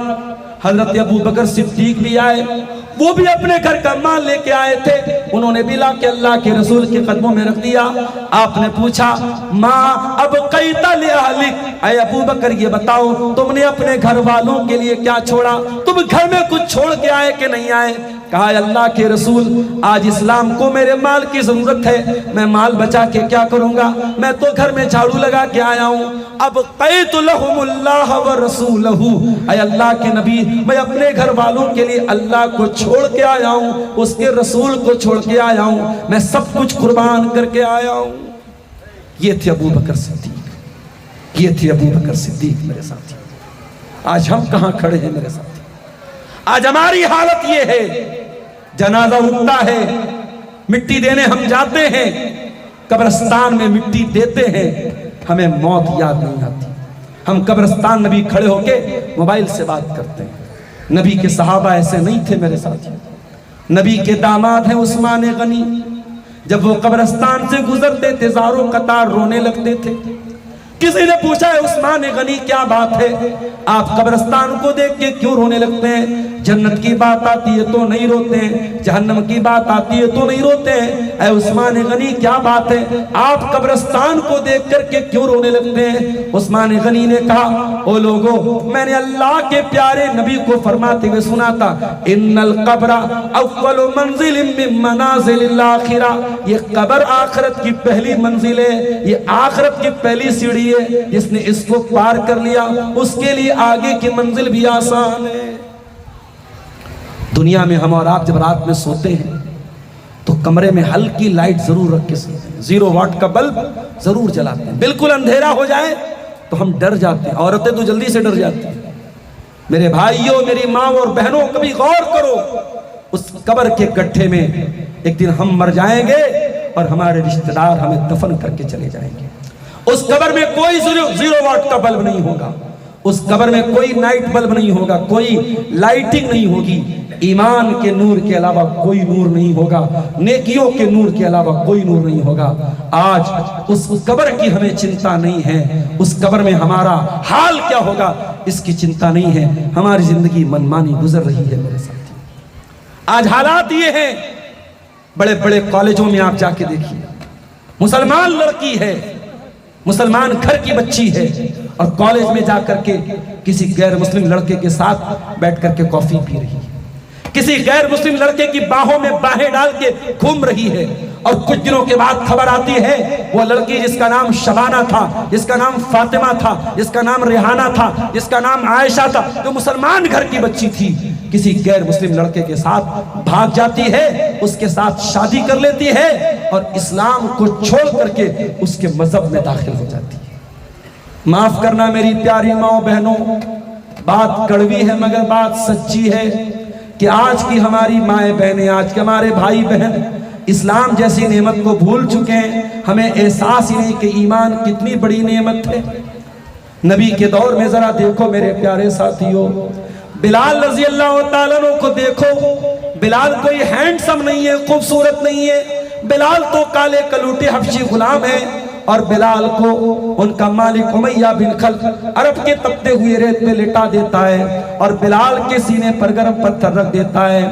हजरत अबू बकर सिद्दीक भी आए, वो भी अपने घर का माल लेके आए थे। उन्होंने भी लाके अल्लाह के रसूल के कदमों में रख दिया। आपने पूछा, माँ अब कैता ले अहलिक, ऐ अबू बकर ये बताओ तुमने अपने घर वालों के लिए क्या छोड़ा, तुम घर में कुछ छोड़ के आए कि नहीं आए। कहा, अल्लाह के रसूल, आज इस्लाम को मेरे माल की जरूरत है, मैं माल बचा के क्या करूंगा, मैं तो घर में झाड़ू लगा के आया हूं। अब कैतुलहुमुल्लाह व रसूलहू, ऐ अल्लाह के नबी, मैं अपने घर वालों के लिए अल्लाह को छोड़ के आया हूं, उसके रसूल को छोड़ के आया हूं, मैं सब कुछ कुर्बान करके आया हूं। ये थे अबू बकर सिद्दीक, ये थे अबू बकर सिद्दीक मेरे साथी। आज हम कहां खड़े हैं मेरे साथी? आज हमारी हालत ये है, जनाजा उठता है, मिट्टी देने हम जाते हैं, कब्रिस्तान में मिट्टी देते हैं, हमें मौत याद नहीं आती। हम कब्रिस्तान में भी खड़े होके मोबाइल से बात करते हैं। नबी के सहाबा ऐसे नहीं थे मेरे साथी। नबी के दामाद हैं उस्मान गनी, जब वो कब्रिस्तान से गुजरते थे ज़ारों कतार रोने लगते थे। किसी ने पूछा है उस्मान गनी क्या बात है, आप कब्रिस्तान को देख के क्यों रोने लगते हैं? जन्नत की बात आती है तो नहीं रोते हैं, जहन्नम की बात आती है तो नहीं रोते हैं। ऐ उस्मान गनी क्या बात है, आप कब्रिस्तान को देख करके क्यों रोने लगते हैं? उस्मान गनी ने कहा, ओ लोगों, मैंने अल्लाह के प्यारे नबी को फरमाते हुए सुना था, इन्नल कब्रा अव्वलु मंजिलिम मिन मनाजिलिल आखिरा, ये कब्र आखिरत की पहली मंजिल है, ये आखिरत की पहली सीढ़ी है। जिसने इसको पार कर लिया उसके लिए आगे की मंजिल भी आसान है। दुनिया में हम और आप जब रात में सोते हैं तो कमरे में हल्की लाइट जरूर रख के सोते हैं, 0 वाट का बल्ब जरूर जलाते हैं। बिल्कुल अंधेरा हो जाए तो हम डर जाते हैं, औरतें तो जल्दी से डर जाती हैं। मेरे भाइयों, मेरी माँ और बहनों, कभी गौर करो, उस कब्र के गड्ढे में एक दिन हम मर जाएंगे और हमारे रिश्तेदार हमें दफन करके चले जाएंगे। उस कब्र में कोई 0 वाट का बल्ब नहीं होगा, उस कब्र में कोई नाइट बल्ब नहीं होगा, कोई लाइटिंग नहीं होगी, ईमान के नूर के अलावा कोई नूर नहीं होगा, नेकियों के नूर के अलावा कोई नूर नहीं होगा। आज उस कब्र की हमें चिंता नहीं है, उस कब्र में हमारा हाल क्या होगा इसकी चिंता नहीं है। हमारी जिंदगी मनमानी गुजर रही है मेरे साथी। आज हालात ये हैं, बड़े बड़े कॉलेजों में आप जाके देखिए, मुसलमान लड़की है, मुसलमान घर की बच्ची है और कॉलेज में जाकर के किसी गैर मुस्लिम लड़के के साथ बैठ करके कॉफी पी रही है, किसी गैर मुस्लिम लड़के की बाहों में बाहें डाल के घूम रही है। और कुछ दिनों के बाद खबर आती है वो लड़की जिसका नाम शबाना था, जिसका नाम फातिमा था, जिसका नाम रेहाना था, जिसका नाम आयशा था, जो मुसलमान घर की बच्ची थी, किसी गैर मुस्लिम लड़के के साथ भाग जाती है, उसके साथ शादी कर लेती है और इस्लाम को छोड़ करके उसके मजहब में दाखिल हो जाती है। माफ करना मेरी प्यारी माओ बहनों, बात कड़वी है मगर बात सच्ची है कि आज की हमारी माएँ बहनें, आज के हमारे भाई बहन इस्लाम जैसी नेमत को भूल चुके हैं। हमें एहसास ही नहीं कि ईमान कितनी बड़ी नेमत है। नबी के दौर में जरा देखो मेरे प्यारे साथियों, बिलाल रज़ी अल्लाह तआला अन्हु को देखो। बिलाल कोई हैंडसम नहीं है, खूबसूरत नहीं है, बिलाल तो काले कलूटे हबशी गुलाम है और बिलाल को उनका मालिक उमैया बिन खल्फ अरब के तपते हुए रेत पे लिटा देता है और बिलाल के सीने पर गर्म पत्थर रख देता है।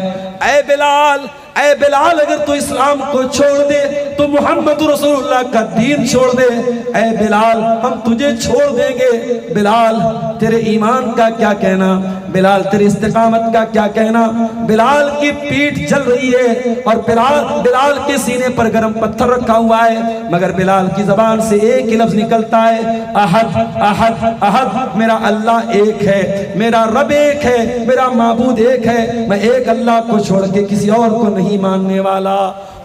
ऐ बिलाल, ऐ बिलाल, अगर तू इस्लाम को छोड़ दे तो मोहम्मद रसूलुल्लाह का दीन छोड़ दे। ऐ बिलाल, हम तुझे छोड़ देंगे। बिलाल, तेरे ईमान का क्या कहना, बिलाल तेरी इस्तिकामत का क्या कहना। बिलाल की पीठ जल रही है और बिलाल के सीने पर गर्म पत्थर रखा हुआ है, मगर बिलाल की जबान से एक ही लफ्ज निकलता है, अहद अहद अहद, मेरा अल्लाह एक है, मेरा रब एक है, मेरा माबूद एक है, मैं एक अल्लाह को छोड़ के किसी और को नहीं मानने वाला।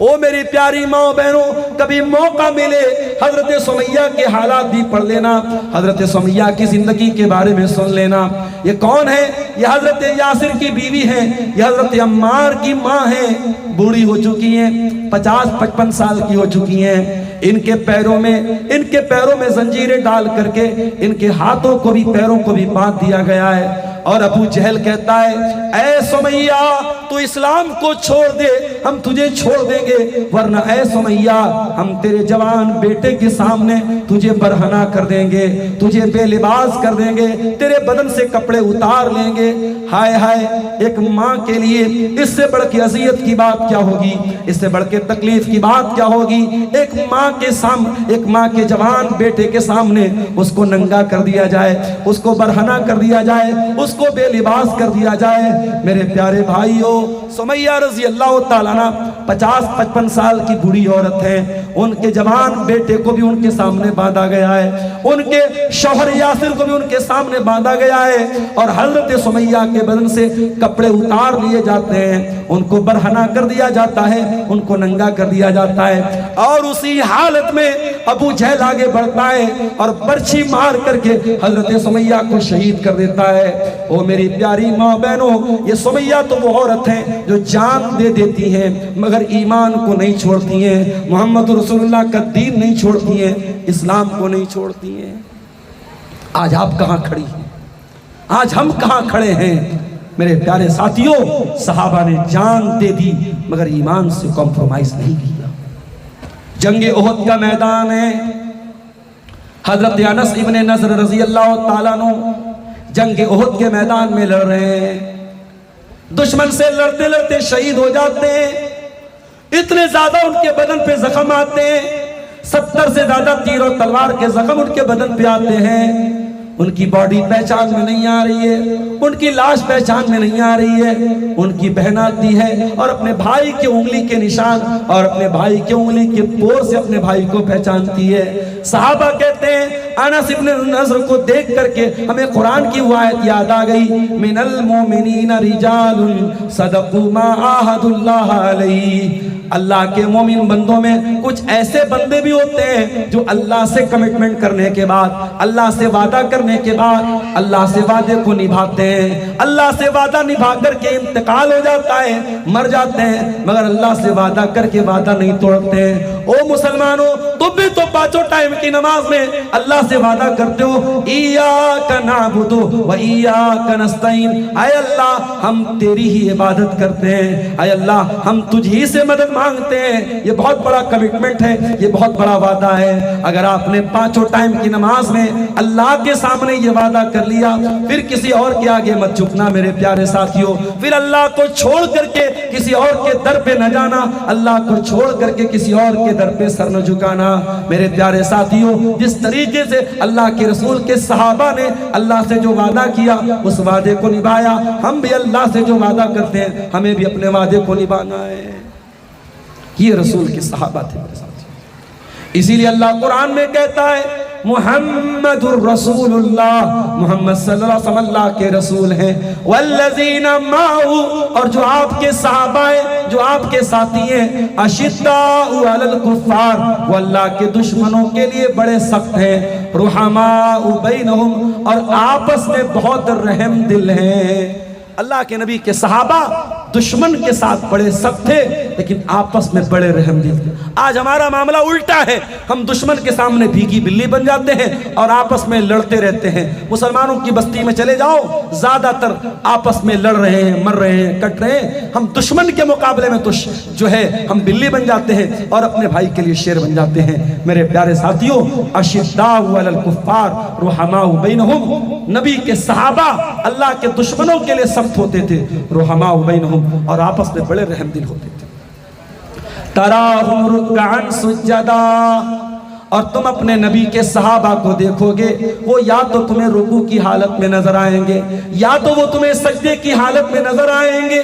ओ मेरी प्यारी माँ बहनों, कभी मौका मिले हजरत सुमैया के हालात भी पढ़ लेना, हजरत सुमैया की जिंदगी के बारे में सुन लेना। ये कौन है? ये हजरत यासिर की बीवी है, ये हजरत अम्मार की माँ है, बूढ़ी हो चुकी हैं, 50-55 साल की हो चुकी हैं। इनके पैरों में जंजीरें डाल करके इनके हाथों को भी पैरों को भी बांध दिया गया है। और अबू जहल कहता है, ऐ सुमैया, तू इस्लाम को छोड़ दे, हम तुझे छोड़ देंगे, वरना ऐ सुमैया, हम तेरे जवान बेटे के सामने तुझे बरहना कर देंगे, तुझे बेलिबास कर देंगे, तेरे बदन से कपड़े उतार लेंगे। हाय हाय, एक माँ के लिए इससे बढ़ के अज़ियत की बात क्या होगी, इससे बढ़ के तकलीफ की बात क्या होगी। एक माँ के जवान बेटे के सामने उसको नंगा कर दिया जाए, उसको बरहना कर दिया जाए, उसको बेलिबास कर दिया जाए। मेरे प्यारे भाइयों, सुमैया रज़ी अल्लाह तआला अन्हा 50-55 साल की बूढ़ी औरत है, उनके जवान बेटे को भी उनके सामने बांधा गया है, उनके शौहर यासिर को भी उनके सामने बांधा गया है और हजरत सुमैया के बदन से कपड़े उतार लिए जाते हैं, उनको बरहना कर दिया जाता है, उनको नंगा कर दिया जाता है। और उसी हालत में अबू जहल आगे बढ़ता है और बर्छी मार करके हजरत सुमैया को शहीद कर देता है। ओ मेरी प्यारी माँ बहनों, ये सुमैया तो वो औरत है जो जान दे देती हैं मगर ईमान को नहीं छोड़ती हैं, मोहम्मद रसूलुल्लाह का दीन नहीं छोड़ती हैं, इस्लाम को नहीं छोड़ती हैं। आज आप कहाँ खड़ी हैं, आज हम कहाँ खड़े हैं? मेरे प्यारे साथियों, सहाबा ने जान दे दी मगर ईमान से कॉम्प्रोमाइज नहीं किया। जंग ओहद का मैदान है। हजरत अनस इब्ने नज़र रज़ी अल्लाह ताला अन्हु जंग ओहद के मैदान में लड़ रहे हैं। दुश्मन से लड़ते लड़ते शहीद हो जाते हैं। इतने ज्यादा उनके बदन पे जख्म आते हैं, 70 से ज्यादा तीर और तलवार के जख्म उनके बदन पे आते हैं। उनकी बॉडी पहचान में नहीं आ रही है, उनकी लाश पहचान में नहीं आ रही है। उनकी बहन आती है और अपने भाई के उंगली के निशान और अपने भाई के उंगली के पोर से अपने भाई को पहचानती है। सहाबा कहते हैं अनस इब्ने नज़र को देख करके हमें कुरान की वो आयत याद आ गई, मिनल मोमिनीन रिजालुन सदक़ू मा आहदुल्लाह अलैहि। अल्लाह के मोमिन बंदों में कुछ ऐसे बंदे भी होते हैं जो अल्लाह से कमिटमेंट करने के बाद, अल्लाह से वादा करने के बाद अल्लाह से वादे को निभाते हैं। अल्लाह से वादा निभा करके इंतकाल हो जाता है, मर जाते हैं, मगर अल्लाह से वादा करके वादा नहीं तोड़ते हैं। ओ मुसलमानों, तुम भी तो पांचों टाइम की नमाज में अल्लाह से वादा करते हो, इय्याका नअबुदु व इय्याका नस्तईन। आय अल्लाह हम तेरी ही इबादत करते हैं, आय अल्लाह हम तुझी से मदद मांगते हैं। ये बहुत बड़ा कमिटमेंट है, ये बहुत बड़ा वादा है। अगर आपने पांचों टाइम की नमाज में अल्लाह के सामने ये वादा कर लिया, फिर किसी और के आगे मत झुकना मेरे प्यारे साथियों। फिर अल्लाह को छोड़ करके किसी और के दर पे न जाना, अल्लाह को छोड़ करके किसी और के दर पे सर न झुकाना। मेरे प्यारे साथियों, जिस तरीके से अल्लाह के रसूल के सहाबा ने अल्लाह से जो वादा किया उस वादे को निभाया, हम भी अल्लाह से जो वादा करते हैं हमें भी अपने वादे को निभाना है। ये रसूल के सहाबा थे मेरे साथ। इसीलिए अल्लाह कुरान में कहता है मुहम्मदुर रसूलुल्लाह, मोहम्मद सल्लल्लाहु अलैहि वसल्लम अल्लाह के रसूल हैं। वल्लज़ीना माहू, और जो आपके सहाबा हैं, जो आपके साथी हैं, अशिद्दाउ अलल कुफ़ार, वो अल्लाह के दुश्मनों के लिए बड़े सख्त हैं। रुहमाउ बैनहुम, और आपस में बहुत रहम दिल हैं। अल्लाह के नबी के सहाबा दुश्मन के साथ बड़े सख्त थे, लेकिन आपस में बड़े रहमदिल थे। आज हमारा मामला उल्टा है, हम दुश्मन के सामने भीगी बिल्ली बन जाते हैं और आपस में लड़ते रहते हैं। मुसलमानों की बस्ती में चले जाओ, ज्यादातर आपस में लड़ रहे हैं, मर रहे हैं, कट रहे हैं। हम दुश्मन के मुकाबले में तो जो है हम बिल्ली बन जाते हैं और अपने भाई के लिए शेर बन जाते हैं। मेरे प्यारे साथियों, अशिद्दाउ अलल कुफ़ार रुहमाउ बैनहुम, नबी के सहाबा अल्लाह के दुश्मनों के लिए सख्त होते थे, रुहमाउ बैनहुम, और आपस में बड़े रहमदिल होते थे। तराहुम रुक्अन सुज्जदा, और तुम अपने नबी के सहाबा को देखोगे, वो या तो तुम्हें रुकू की हालत में नजर आएंगे या तो वो तुम्हें सजदे की हालत में नजर आएंगे।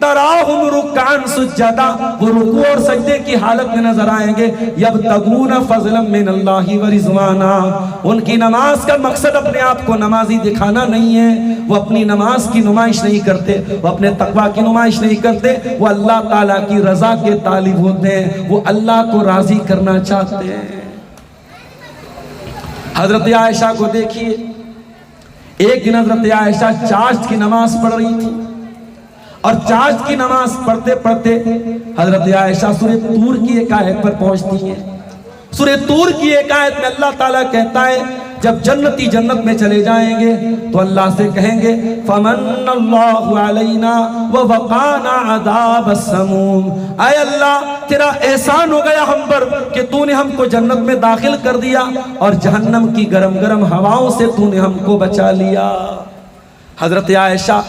तराहुम रुक्अन सुज्जदा, वो रुकू और सजदे की हालत में नजर आएंगे। यबतगून फज़लन मिनल्लाहि व रिज़वाना, उनकी नमाज का मकसद अपने आप को नमाजी दिखाना नहीं है। वो अपनी नमाज की नुमाइश नहीं करते, वो अपने तकवा की नुमाइश नहीं करते, वो अल्लाह ताला की रजा के तालिब होते हैं, वो अल्लाह को राजी करना चाहते हैं। हजरत आयशा को देखिए, एक दिन हजरत आयशा चाश्त की नमाज पढ़ रही थी और चाश्त की नमाज पढ़ते पढ़ते हजरत आयशा सूरह तूर की एक आयत पर पहुंचती हैं। सूरह तूर की एक आयत में अल्लाह ताला कहता है, जब जन्नती जन्नत में चले जाएंगे तो अल्लाह से कहेंगे फमन्नल्लाहु अलैना व वक़ाना अज़ाबस समूम, आए अल्लाह तेरा एहसान हो गया हम पर कि तूने हमको जन्नत में दाखिल कर दिया और जहन्नम की गरम गरम हवाओं से तूने हमको बचा लिया। हजरत आयशा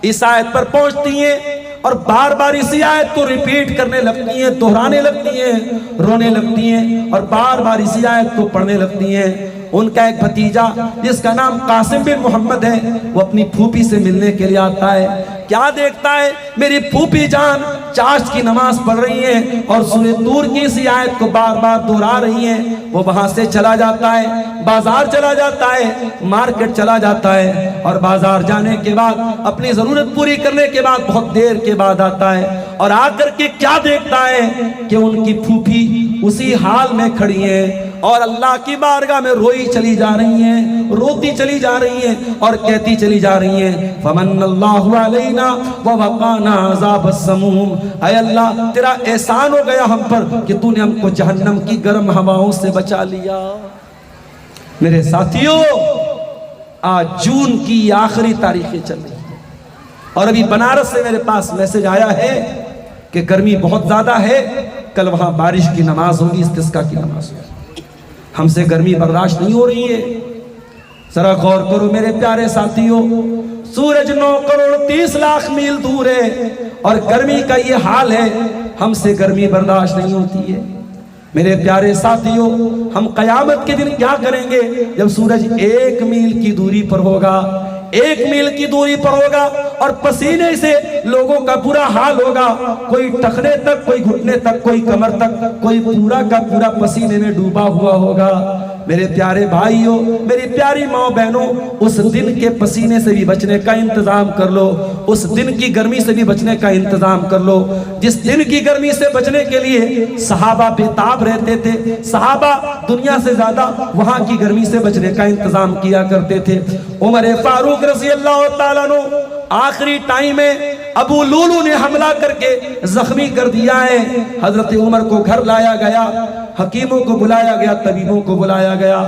इस आयत पर पहुंचती हैं और बार बार इसी आयत को रिपीट करने लगती हैं, दोहराने लगती हैं, रोने लगती हैं और बार बार इसी आयत को पढ़ने लगती हैं। उनका एक भतीजा जिसका नाम कासिम बिन मोहम्मद है, वो अपनी फूफी से मिलने के लिए आता है। क्या देखता है, मेरी फूफी जान चाश्त की नमाज पढ़ रही हैं और सूरह तूर की इसी आयत को बार बार दोहरा रही हैं। वो वहां से चला जाता है, बाजार चला जाता है, मार्केट चला जाता है और बाजार जाने के बाद अपनी जरूरत पूरी करने के बाद बहुत देर के बाद आता है और आकर के क्या देखता है कि उनकी फूफी उसी हाल में खड़ी है और अल्लाह की बारगाह में रोई चली जा रही हैं, रोती चली जा रही हैं और कहती चली जा रही हैं फमन्नल्लाहु अलैना व वक़ाना अज़ाबस समूम, ऐ अल्लाह तेरा एहसान हो गया हम पर कि तूने हमको जहन्नम की गर्म हवाओं से बचा लिया। मेरे साथियों, आज जून की आखिरी तारीखें चल रही है और अभी बनारस से मेरे पास मैसेज आया है कि गर्मी बहुत ज्यादा है कल वहाँ बारिश की नमाज होगी, इस्तिस्का की नमाज होगी। हमसे गर्मी बर्दाश्त नहीं हो रही है। जरा गौर करो मेरे प्यारे साथियों, सूरज 9 करोड़ 30 लाख मील दूर है और गर्मी का ये हाल है, हमसे गर्मी बर्दाश्त नहीं होती है। मेरे प्यारे साथियों, हम कयामत के दिन क्या करेंगे जब सूरज 1 मील की दूरी पर होगा, 1 मील की दूरी पर होगा और पसीने से लोगों का बुरा हाल होगा। कोई टखने तक, कोई घुटने तक, कोई कमर तक, कोई पूरा का पूरा पसीने में डूबा हुआ होगा। मेरे प्यारे भाइयों, मेरी प्यारी माँ बहनों, उस दिन के पसीने से भी बचने का इंतजाम कर लो, उस दिन की गर्मी से भी बचने का इंतजाम कर लो। जिस दिन की गर्मी से बचने के लिए सहाबा बेताब रहते थे, सहाबा दुनिया से ज्यादा वहां की गर्मी से बचने का इंतजाम किया करते थे। उमर फारूक रज़ी अल्लाह ताला अन्हु आखिरी टाइम में अबू लूलू ने हमला करके जख्मी कर दिया है। हजरत उमर को घर लाया गया, हकीमों को बुलाया गया, तबीबों को बुलाया गया,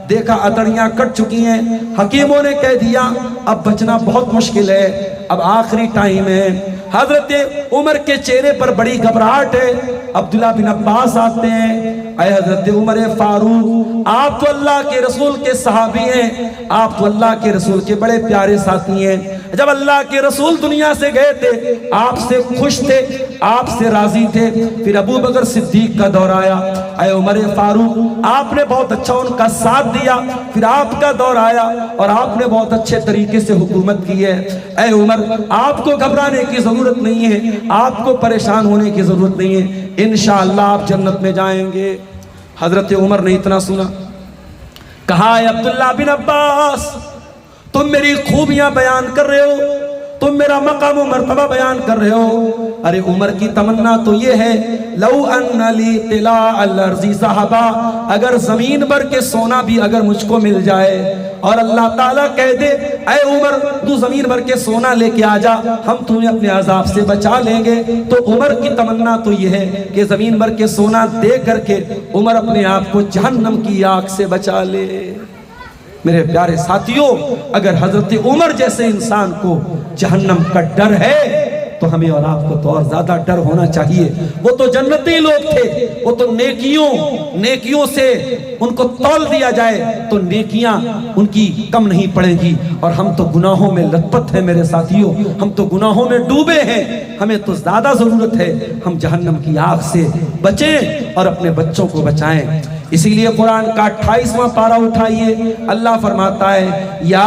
देखा अतड़ियां कट चुकी हैं। हकीमों ने कह दिया अब बचना बहुत मुश्किल है, अब आखिरी टाइम है। हजरत उमर के चेहरे पर बड़ी घबराहट है। अब्दुल्ला बिन अब्बास आते हैं, अय हजरत उमर फारूक, आप तो अल्लाह के रसूल के सहाबी हैं, आप तो अल्लाह के रसूल के बड़े प्यारे साथी हैं। जब अल्लाह के रसूल दुनिया से गए थे आपसे खुश थे, आपसे राजी थे। फिर अबू बकर सिद्दीक का दौर आया, अय उमर फारूक, आपने बहुत अच्छा उनका साथ दिया। फिर आपका दौर आया और आपने बहुत अच्छे तरीके से हुकूमत की है। अय उमर, आपको घबराने की जरूरत नहीं है, आपको परेशान होने की जरूरत नहीं है, इंशाअल्लाह आप जन्नत में जाएंगे। हजरत उमर ने इतना सुना, कहा अब्दुल्ला बिन अब्बास, तुम मेरी खूबियां बयान कर रहे हो, तुम मेरा मकाम व मर्तबा बयान कर रहे हो। अरे उमर की तमन्ना तो ये है, लौ अन्ना ली तिला अल अर्ज़ी साहबा, अगर जमीन भर के सोना भी अगर मुझको मिल जाए और अल्लाह ताला कह दे ऐ उमर तू जमीन भर के सोना लेके आ जा, हम तुम्हें अपने अजाब से बचा लेंगे। तो उमर की तमन्ना तो ये है कि जमीन भर के सोना दे करके उमर अपने आप को जहन्नम की आग से बचा ले। मेरे प्यारे साथियों, अगर हजरत उमर जैसे इंसान को जहन्नम का डर है तो हमें और आपको तो और ज्यादा डर होना चाहिए। वो तो जन्नती लोग थे, वो तो नेकियों से उनको तौल दिया जाए तो नेकियां उनकी कम नहीं पड़ेगी। और हम तो गुनाहों में लथपथ हैं मेरे साथियों, हम तो गुनाहों में डूबे हैं। हमें तो ज्यादा जरूरत है हम जहन्नम की आग से बचें और अपने बच्चों को बचाएं। इसीलिए कुरान का 28वां पारा उठाइए, अल्लाह फरमाता है या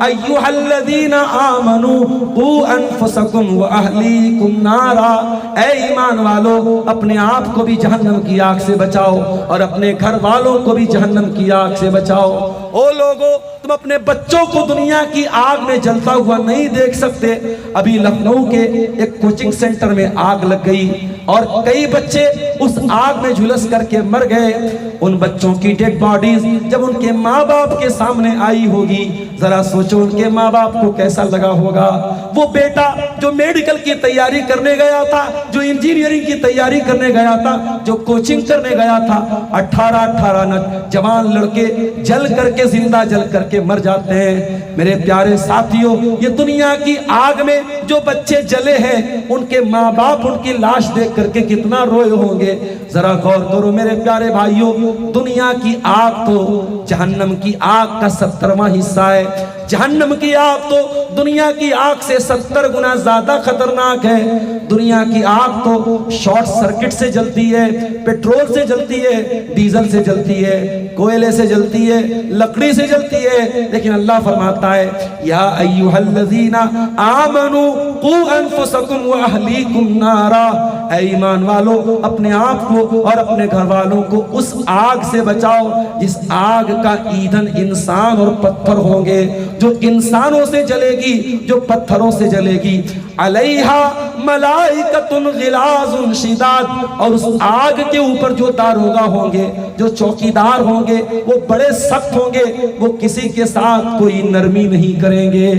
अय्युहल्लज़ीना आमनू कू अनफुसकुम व अहलीकुम नारा, ऐ ईमान वालो अपने आप को भी जहन्नम की आग से बचाओ और अपने घर वालों को भी जहन्नम की आग से बचाओ। ओ लोगो, तुम अपने बच्चों को दुनिया की आग में जलता हुआ नहीं देख सकते। अभी लखनऊ के एक कोचिंग सेंटर में आग लग गई और कई बच्चे उस आग में झुलस करके मर गए। उन बच्चों की डेड बॉडीज जब उनके माँ बाप के सामने आई होगी, जरा सोचो उनके माँ बाप को कैसा लगा होगा। वो बेटा जो मेडिकल की तैयारी करने गया था, जो इंजीनियरिंग की तैयारी करने गया था, जो कोचिंग करने गया था, 18-18 जवान लड़के जल करके, जिंदा जल करके मर जाते हैं। मेरे प्यारे साथियों, ये दुनिया की आग में जो बच्चे जले हैं उनके माँ बाप उनकी लाश देख करके कितना रोए होंगे। जरा गौर करो मेरे प्यारे भाइयों, दुनिया की आग तो जहन्नम की आग का 70वां हिस्सा है। जहन्नम की आग तो दुनिया की आग से 70 गुना ज्यादा खतरनाक है। दुनिया की आग तो शॉर्ट सर्किट से जलती है, पेट्रोल से जलती है, डीजल से जलती है, कोयले से जलती है, लकड़ी से जलती है। लेकिन अल्लाह फरमाता है या अय्युहल्लज़ीना आमनू कू अनफुसकुम व अहलीकुम नारा, ऐ ईमान वालों अपने आप को और अपने घर वालों को उस आग से बचाओ जिस आग का ईंधन इंसान और पत्थर होंगे, जो इंसानों से जलेगी, जो पत्थरों से जलेगी। अलैहा मलाइकतुन गिलाजुन शिदाद, और उस आग के ऊपर जो दारोगा होंगे, जो चौकीदार होंगे, वो बड़े सख्त होंगे, वो किसी के साथ कोई नरमी नहीं करेंगे।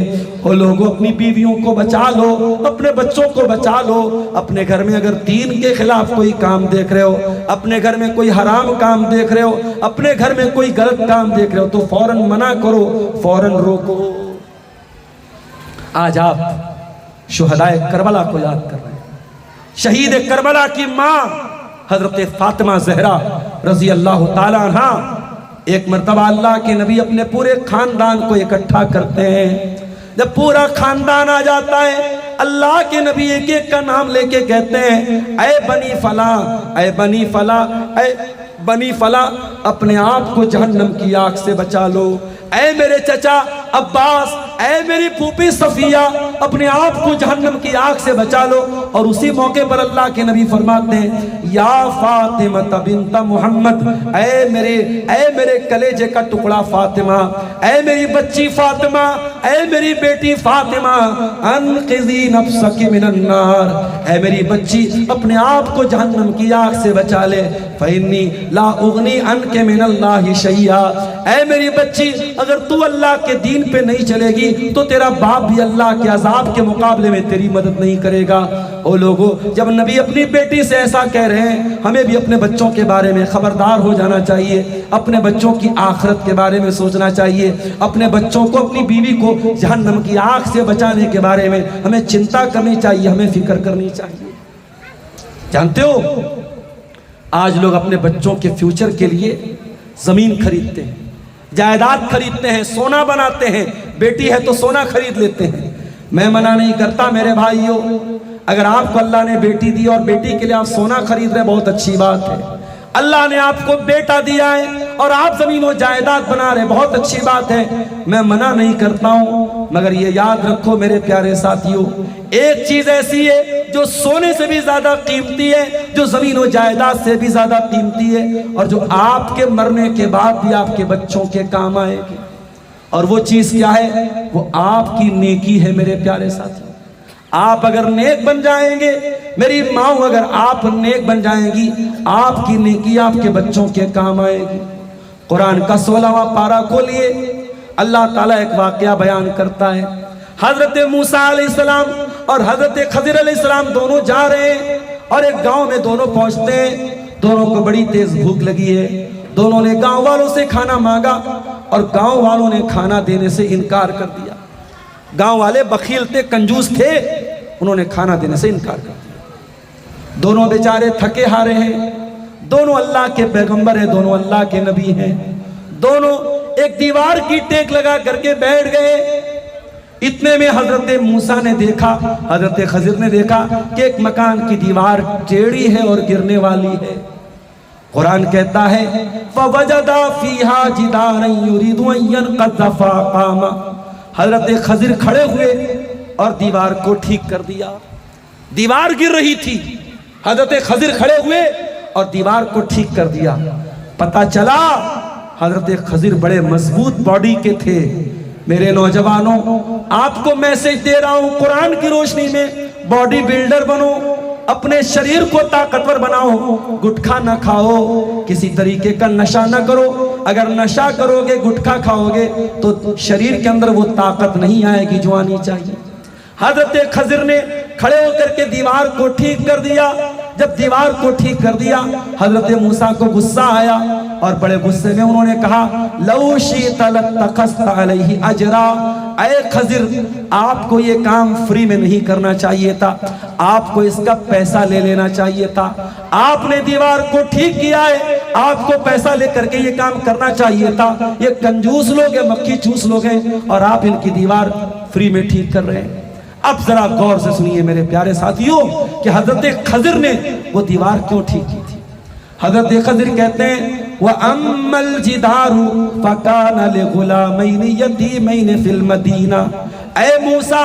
वो लोगों अपनी बीवियों को बचा लो, अपने बच्चों को बचा लो। अपने घर में अगर दीन के खिलाफ कोई काम देख रहे हो, अपने घर में कोई हराम काम देख रहे हो, अपने घर में कोई गलत काम देख रहे हो तो फौरन मना करो, फौरन रोको। आज आप शुहदाए करबला को याद कर रहे हैं। शहीद करबला की मां हजरत फातिमा ज़हरा रजी अल्लाह ताला अन्हा, एक मर्तबा अल्लाह के नबी अपने पूरे खानदान को इकट्ठा करते हैं। जब पूरा खानदान आ जाता है, अल्लाह के नबी एक एक का नाम लेके कहते हैं, ऐ बनी फला, ऐ बनी फला, ऐ बनी फला, अपने आप को जहन्नम की आग से बचा लो। ऐ मेरे चचा अब्बास, ऐ मेरी फूफी सफिया, अपने आप को जहन्नम की आग से बचा लो। और उसी मौके पर अल्लाह के नबी फरमाते हैं, या फातिमा बिन्त मोहम्मद, ऐ मेरे कलेजे का टुकड़ा फातिमा, ऐ मेरी बच्ची फातिमा, ऐ मेरी बेटी फातिमा, अनक़िज़ी नफ़्सकी मिनन नार, ऐ मेरी बच्ची अपने आप को जहन्नम की आग से बचा ले। फ़इन्नी ला उग़नी अन्के मिनल्लाहि शैया, ऐ मेरी बच्ची अगर तू अल्लाह के दीन पे नहीं चलेगी तो तेरा बाप भी अल्लाह के अजाब के मुकाबले में तेरी मदद नहीं करेगा। ओ लोगों, जब नबी अपनी बेटी से ऐसा कह रहे हैं, हमें भी अपने बच्चों के बारे में खबरदार हो जाना चाहिए, अपने बच्चों की आखिरत के बारे में सोचना चाहिए, अपने बच्चों को, अपनी बीवी को जहन्नम की आग से बचाने के बारे में हमें चिंता करनी चाहिए, हमें फिक्र करनी चाहिए। जानते हो, आज लोग अपने बच्चों के फ्यूचर के लिए जमीन खरीदते हैं, जायदाद खरीदते हैं, सोना बनाते हैं, बेटी है तो सोना खरीद लेते हैं। मैं मना नहीं करता मेरे भाइयों, अगर आपको अल्लाह ने बेटी दी और बेटी के लिए आप सोना खरीद रहे, बहुत अच्छी बात है। अल्लाह ने आपको बेटा दिया है और आप जमीन और जायदाद बना रहे, बहुत अच्छी बात है, मैं मना नहीं करता हूं। मगर ये याद रखो मेरे प्यारे साथियों, एक चीज ऐसी है जो सोने से भी ज्यादा कीमती है, जो जमीन और जायदाद से भी ज्यादा कीमती है, और जो आपके मरने के बाद भी आपके बच्चों के काम आएगी। और वो चीज क्या है? वो आपकी नेकी है मेरे प्यारे साथियों। आप अगर नेक बन जाएंगे, मेरी माँ अगर आप नेक बन जाएंगी, आपकी नेकी आपके बच्चों के काम आएगी। कुरान का 16वां पारा खोलिए, अल्लाह ताला एक वाकया बयान करता है। हजरत मूसा अलैहिस्सलाम और हजरत खज़िर अलैहिस्सलाम दोनों जा रहे हैं और एक गांव में दोनों पहुंचते हैं। दोनों को बड़ी तेज भूख लगी है, दोनों ने गांव वालों से खाना मांगा और गांव वालों ने खाना देने से इनकार कर दिया। गांव वाले बखील थे, कंजूस थे, उन्होंने खाना देने से इनकार कर दिया। दोनों बेचारे थके हारे हैं, दोनों अल्लाह के पैगंबर हैं, दोनों अल्लाह के नबी हैं। दोनों एक दीवार की टेक लगा करके बैठ गए। इतने में हजरत मूसा ने देखा, हजरत खज़िर ने देखा कि एक मकान की दीवार टेढ़ी है और गिरने वाली है। कुरान कहता है, फवजदा फीहा जिदारन युरीदु अन यनक़ज़फ़ा क़ामा, हजरत खज़िर खड़े हुए और दीवार को ठीक कर दिया। दीवार गिर रही थी, हजरत खज़िर खड़े हुए और दीवार को ठीक कर दिया। पता चला हजरत खज़िर बड़े मजबूत बॉडी के थे। मेरे नौजवानों, आपको मैसेज दे रहा हूं, कुरान की रोशनी में बॉडी बिल्डर बनो, अपने शरीर को ताकतवर बनाओ, गुटखा ना खाओ, किसी तरीके का नशा ना करो। अगर नशा करोगे, गुटखा खाओगे तो शरीर के अंदर वो ताकत नहीं आएगी जो आनी चाहिए। हजरत खज़िर ने खड़े होकर के दीवार को ठीक कर दिया। जब दीवार को ठीक कर दिया, हजरत मूसा को गुस्सा आया और बड़े गुस्से में उन्होंने कहा, लौ शीता लत्तखज़्ता अलैहि अजरा, ऐ खज़िर आपको ये काम फ्री में नहीं करना चाहिए था, आपको इसका पैसा ले लेना चाहिए था। आपने दीवार को ठीक किया है, आपको पैसा लेकर के ये काम करना चाहिए था। ये कंजूस लोग हैं, मक्खी चूस लोग हैं और आप इनकी दीवार फ्री में ठीक कर रहे हैं। अब जरा गौर से सुनिए मेरे प्यारे साथियों कि हजरत खज़िर ने वो दीवार क्यों ठीक की थी। हजरत खज़िर कहते हैं, व अम्मल जिदारु फकाना लिगुलामैनि यतीमैनि फिल मदीना, ऐ मूसा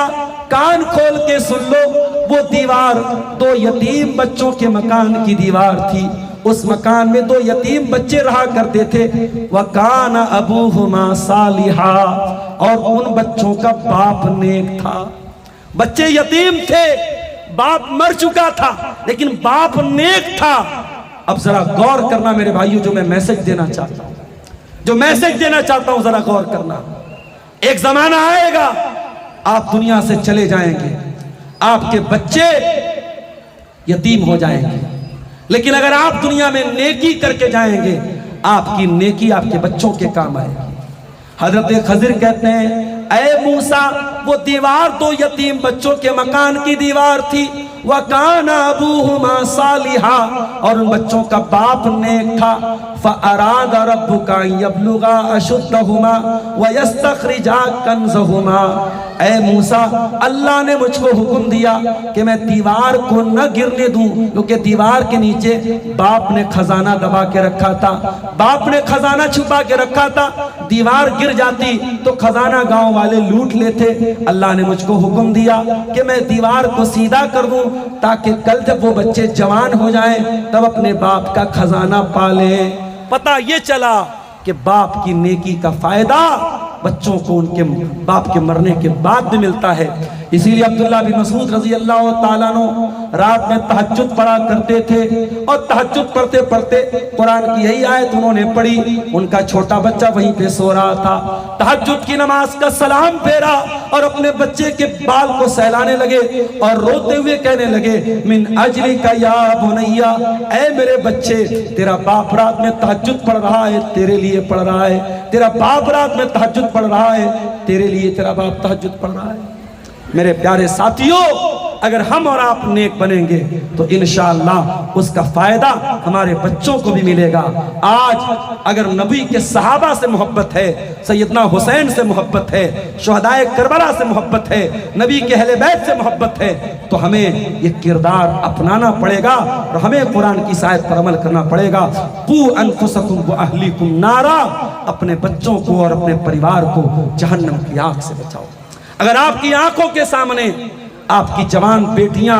कान खोल के सुन लो, वो दीवार दो यतीम बच्चों के मकान की दीवार थी। उस मकान में दो यतीम बच्चे रहा करते थे। व काना अबूहुमा सालिहा, और उन बच्चों का बाप नेक था। बच्चे यतीम थे, बाप मर चुका था, लेकिन बाप नेक था। अब जरा गौर करना मेरे भाइयों, जो मैं मैसेज देना चाहता हूं, जो मैसेज देना चाहता हूं, जरा गौर करना। एक जमाना आएगा, आप दुनिया से चले जाएंगे, आपके बच्चे यतीम हो जाएंगे, लेकिन अगर आप दुनिया में नेकी करके जाएंगे, आपकी नेकी आपके बच्चों के काम आएगी। हजरत खज़िर कहते हैं, ऐ मूसा वो दीवार दो यतीम बच्चों के मकान की दीवार थी, व काना अबूहुमा सालिहा, और उन बच्चों का बाप नेक था। फ़अराद रब्बुका यब्लुगा अशुद्धहुमा व यस्तखरिजा कंज़हुमा। ऐ मूसा, अल्लाह ने मुझको हुक्म दिया कि मैं दीवार को न गिरने दूं, क्योंकि दीवार के नीचे बाप ने खजाना दबा के रखा था, बाप ने खजाना छुपा के रखा था। दीवार गिर जाती तो खजाना गांव वाले लूट लेते। अल्लाह ने मुझको हुक्म दिया कि मैं दीवार को सीधा कर दूं, ताकि कल जब वो बच्चे जवान हो जाएं तब अपने बाप का खजाना पाले। पता ये चला कि बाप की नेकी का फायदा बच्चों को उनके बाप के मरने के बाद भी मिलता है। इसीलिए अब्दुल्ला बिन मसूद रजी अल्लाह ताला अन्हु रात में तहज्जुद पढ़ा करते थे, और तहज्जुद पढ़ते पढ़ते कुरान की यही आयत उन्होंने पढ़ी। उनका छोटा बच्चा वहीं पे सो रहा था, तहज्जुद की नमाज का सलाम फेरा और अपने बच्चे के बाल को सहलाने लगे और रोते हुए कहने लगे, मिन अजली का या बुनैया, ऐ मेरे बच्चे, तेरा बाप रात में तहज्जुद पढ़ रहा है, तेरे लिए पढ़ रहा है। तेरा बाप रात में तहज्जुद पढ़ रहा है, तेरे लिए तेरा बाप तहज्जुद पढ़ रहा है। मेरे प्यारे साथियों, अगर हम और आप नेक बनेंगे तो इंशाअल्लाह उसका फायदा हमारे बच्चों को भी मिलेगा। आज अगर नबी के सहाबा से मोहब्बत है, सैयदना हुसैन से मोहब्बत है, शुहदाए करबला से मोहब्बत है, नबी के अहले बैत से मोहब्बत है, तो हमें ये किरदार अपनाना पड़ेगा और हमें कुरान की आयत पर अमल करना पड़ेगा। कू अनफुसकुम व अहलीकुम नारा, अपने बच्चों को और अपने परिवार को जहन्नम की आग से बचाओ। अगर आपकी आंखों के सामने आपकी जवान बेटियां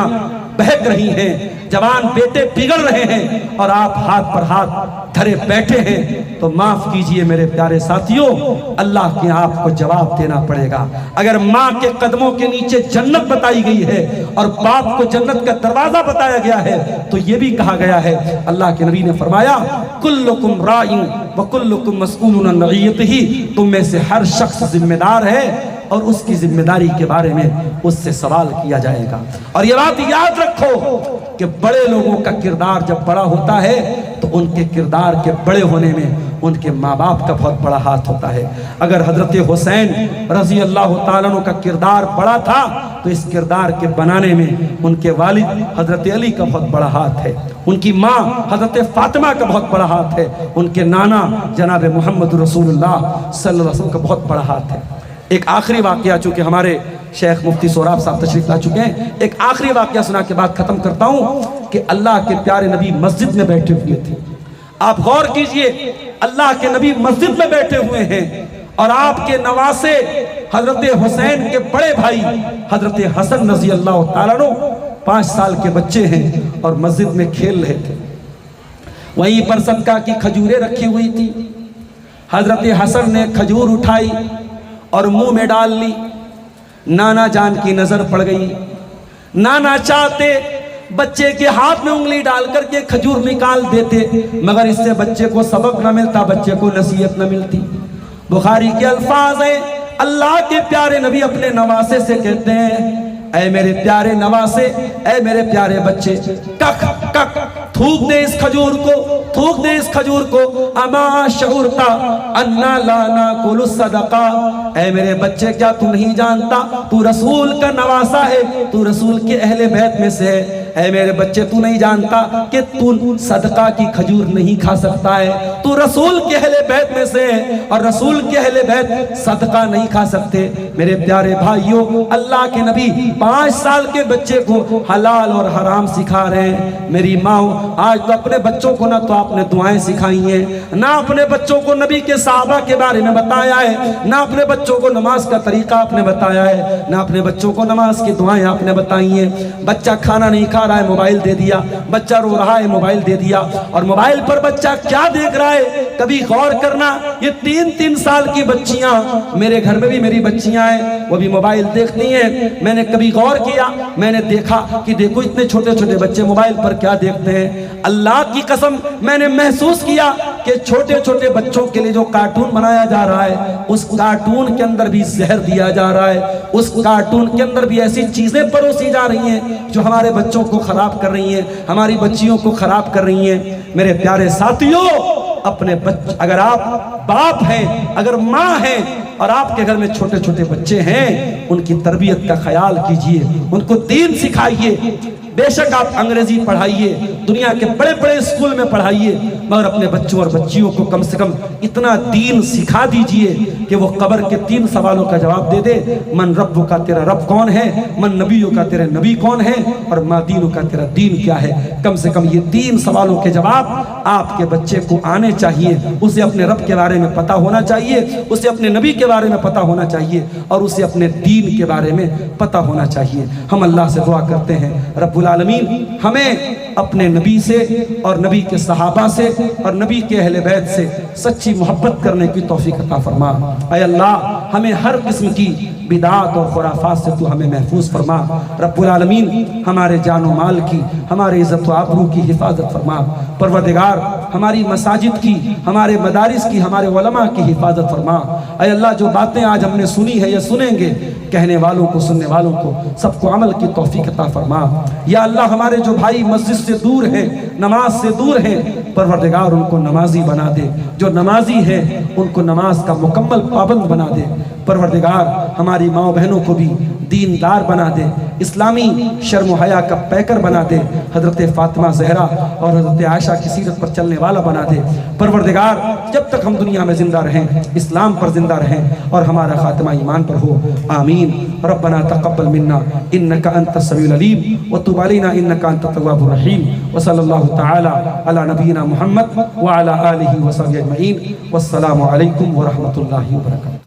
बहक रही हैं, जवान बेटे बिगड़ रहे हैं और आप हाथ पर हाथ धरे बैठे हैं, तो माफ कीजिए मेरे प्यारे साथियों, अल्लाह के आपको जवाब देना पड़ेगा। अगर माँ के कदमों के नीचे जन्नत बताई गई है और बाप को जन्नत का दरवाजा बताया गया है, तो ये भी कहा गया है, अल्लाह के नबी ने फरमाया, कुल्लुकुम राइन व कुल्लुकुम मसऊलुन अन रइयतिही, तुम में से हर शख्स जिम्मेदार है और उसकी जिम्मेदारी के बारे में उससे सवाल किया जाएगा। और ये बात याद रखो कि बड़े लोगों का किरदार जब बड़ा होता है तो उनके किरदार के बड़े होने में उनके माँ बाप का बहुत बड़ा हाथ होता है। अगर हजरत हुसैन रजी अल्लाह ताला अन्हु का किरदार बड़ा था तो इस किरदार के बनाने में उनके वालिद हजरत अली का बहुत बड़ा हाथ है, उनकी माँ हजरत फातिमा का बहुत बड़ा हाथ है, उनके नाना जनाब मोहम्मद रसूलुल्लाह सल्लल्लाहु अलैहि वसल्लम का बहुत बड़ा हाथ है। एक आखिरी वाकया, चूंकि हमारे शेख मुफ्ती सोहराब साहब तशरीफ ला चुके हैं, एक आखिरी वाकया सुना के बाद खत्म करता हूं कि अल्लाह के प्यारे नबी मस्जिद में बैठे हुए थे। आप गौर कीजिए, अल्लाह के नबी मस्जिद में बैठे हुए हैं और आपके नवासे हजरत हुसैन के बड़े भाई हजरत हसन रजी अल्लाह ताला अन्हु 5 साल के बच्चे हैं और मस्जिद में खेल रहे थे। वहीं पर सदका की खजूरें रखी हुई थी। हजरत हसन ने खजूर उठाई और मुंह में डाल ली। नाना जान की नजर पड़ गई। नाना चाहते बच्चे के हाथ में उंगली डाल करके खजूर निकाल देते, मगर इससे बच्चे को सबक न मिलता, बच्चे को नसीहत न मिलती। बुखारी के अल्फाज है, अल्लाह के प्यारे नबी अपने नवासे से कहते हैं, ऐ मेरे प्यारे नवासे, ऐ मेरे प्यारे बच्चे, कक कक थूक दे इस खजूर को, थूक दे इस खजूर को। अमा शऊरता अन्ना लाना कुलु सदका, ऐ मेरे बच्चे क्या तू नहीं जानता तू रसूल का नवासा है, तू रसूल के अहले बैत में से है। ऐ मेरे बच्चे तू नहीं जानता कि तू सदका की खजूर नहीं खा सकता है, तू रसूल के अहले बैत में से है और रसूल के अहले बैत सदका नहीं खा सकते। मेरे प्यारे भाइयों, अल्लाह के नबी 5 साल के बच्चे को हलाल और हराम सिखा रहे हैं। मेरी माँ, आज तो अपने बच्चों को ना तो आपने दुआएं सिखाई हैं, ना अपने बच्चों को नबी के सहाबा के बारे में बताया है, ना अपने बच्चों को नमाज का तरीका आपने बताया है, ना अपने बच्चों को नमाज की दुआएं आपने बताई हैं। बच्चा खाना नहीं खा रहा है, मोबाइल दे दिया, बच्चा रो रहा है, मोबाइल दे दिया। और मोबाइल पर बच्चा क्या देख रहा है, कभी गौर करना। ये 3-3 साल की बच्चियां, मेरे घर में भी मेरी बच्चियां हैं, वो भी मोबाइल देखती हैं। मैंने कभी गौर किया, मैंने देखा कि देखो इतने छोटे छोटे बच्चे मोबाइल पर क्या देखते हैं। अल्लाह की कसम, मैंने महसूस किया कि छोटे छोटे बच्चों के लिए जो कार्टून बनाया जा रहा है, उस कार्टून के अंदर भी जहर दिया जा रहा है, उस कार्टून के अंदर भी ऐसी चीजें परोसी जा रही हैं जो हमारे बच्चों को खराब कर रही हैं, हमारी बच्चियों को खराब कर रही हैं। मेरे प्यारे साथियों, अपने बच्चे, अगर आप बाप हैं, अगर माँ हैं और आपके घर में छोटे छोटे बच्चे हैं, उनकी तरबियत का ख्याल कीजिए, उनको दीन सिखाइए। बेशक आप अंग्रेजी पढ़ाइए, दुनिया के बड़े बड़े स्कूल में पढ़ाइए, मगर अपने बच्चों और बच्चियों को कम से कम इतना दीन सिखा दीजिए कि वो कब्र के 3 सवालों का जवाब दे दे। मन रब्बु का, तेरा रब कौन है, मन नबियों का, तेरे नबी कौन है, और मा दीनों का, तेरा दीन क्या है। कम से कम ये 3 सवालों के जवाब आपके बच्चे को आने चाहिए। उसे अपने रब के बारे में पता होना चाहिए, उसे अपने नबी के बारे में पता होना चाहिए, और उसे अपने दीन के बारे में पता होना चाहिए। हम अल्लाह से दुआ करते हैं, रब्बुल आलमीन हमें अपने नबी से और नबी के सहाबा से और नबी के अहले बैत से सच्ची मोहब्बत करने की तौफीक अता फरमा। ऐ अल्लाह हमें हर किस्म की बिदात और खुराफात से तू हमें महफूज फरमा। रब्बुल आलमीन हमारे जानो माल की, हमारे इज़्ज़त व आबरू की हिफाजत फरमा। परवरदिगार हमारी मसाजिद की, हमारे मदारिस की, हमारे उलमा की हिफाजत फरमा। ऐ अल्लाह जो बातें आज हमने सुनी है या सुनेंगे, कहने वालों को, सुनने वालों को, सबको अमल की तौफीक अता फरमा। या अल्लाह हमारे जो भाई मस्जिद से दूर हैं, नमाज से दूर हैं, परवरदिगार उनको नमाजी बना दे। जो नमाजी है उनको नमाज का मुकम्मल पाबंद बना दे। परवरदिगार हमारी माँ बहनों को भी दीनदार बना दे, इस्लामी शर्म हया का पैकर बना दे, हज़रत फ़ातिमा ज़हरा और हज़रत आयशा की सीरत पर चलने वाला बना दे। परवरदिगार जब तक हम दुनिया में ज़िंदा रहें, इस्लाम पर ज़िंदा रहें और हमारा ख़ात्मा ईमान पर हो। आमीन। रब्बना तक़ब्बल मिन्ना इन्नका अंतस समीउल अलीम व तुब अलैना इन्नका अंतत तव्वाबुर रहीम। व सल्लल्लाहु तआला अला नबीना मुहम्मद व अला आलिहि व सहबिहि अजमईन। वस्सलामु अलैकुम व रहमतुल्लाहि व बरकातुहू।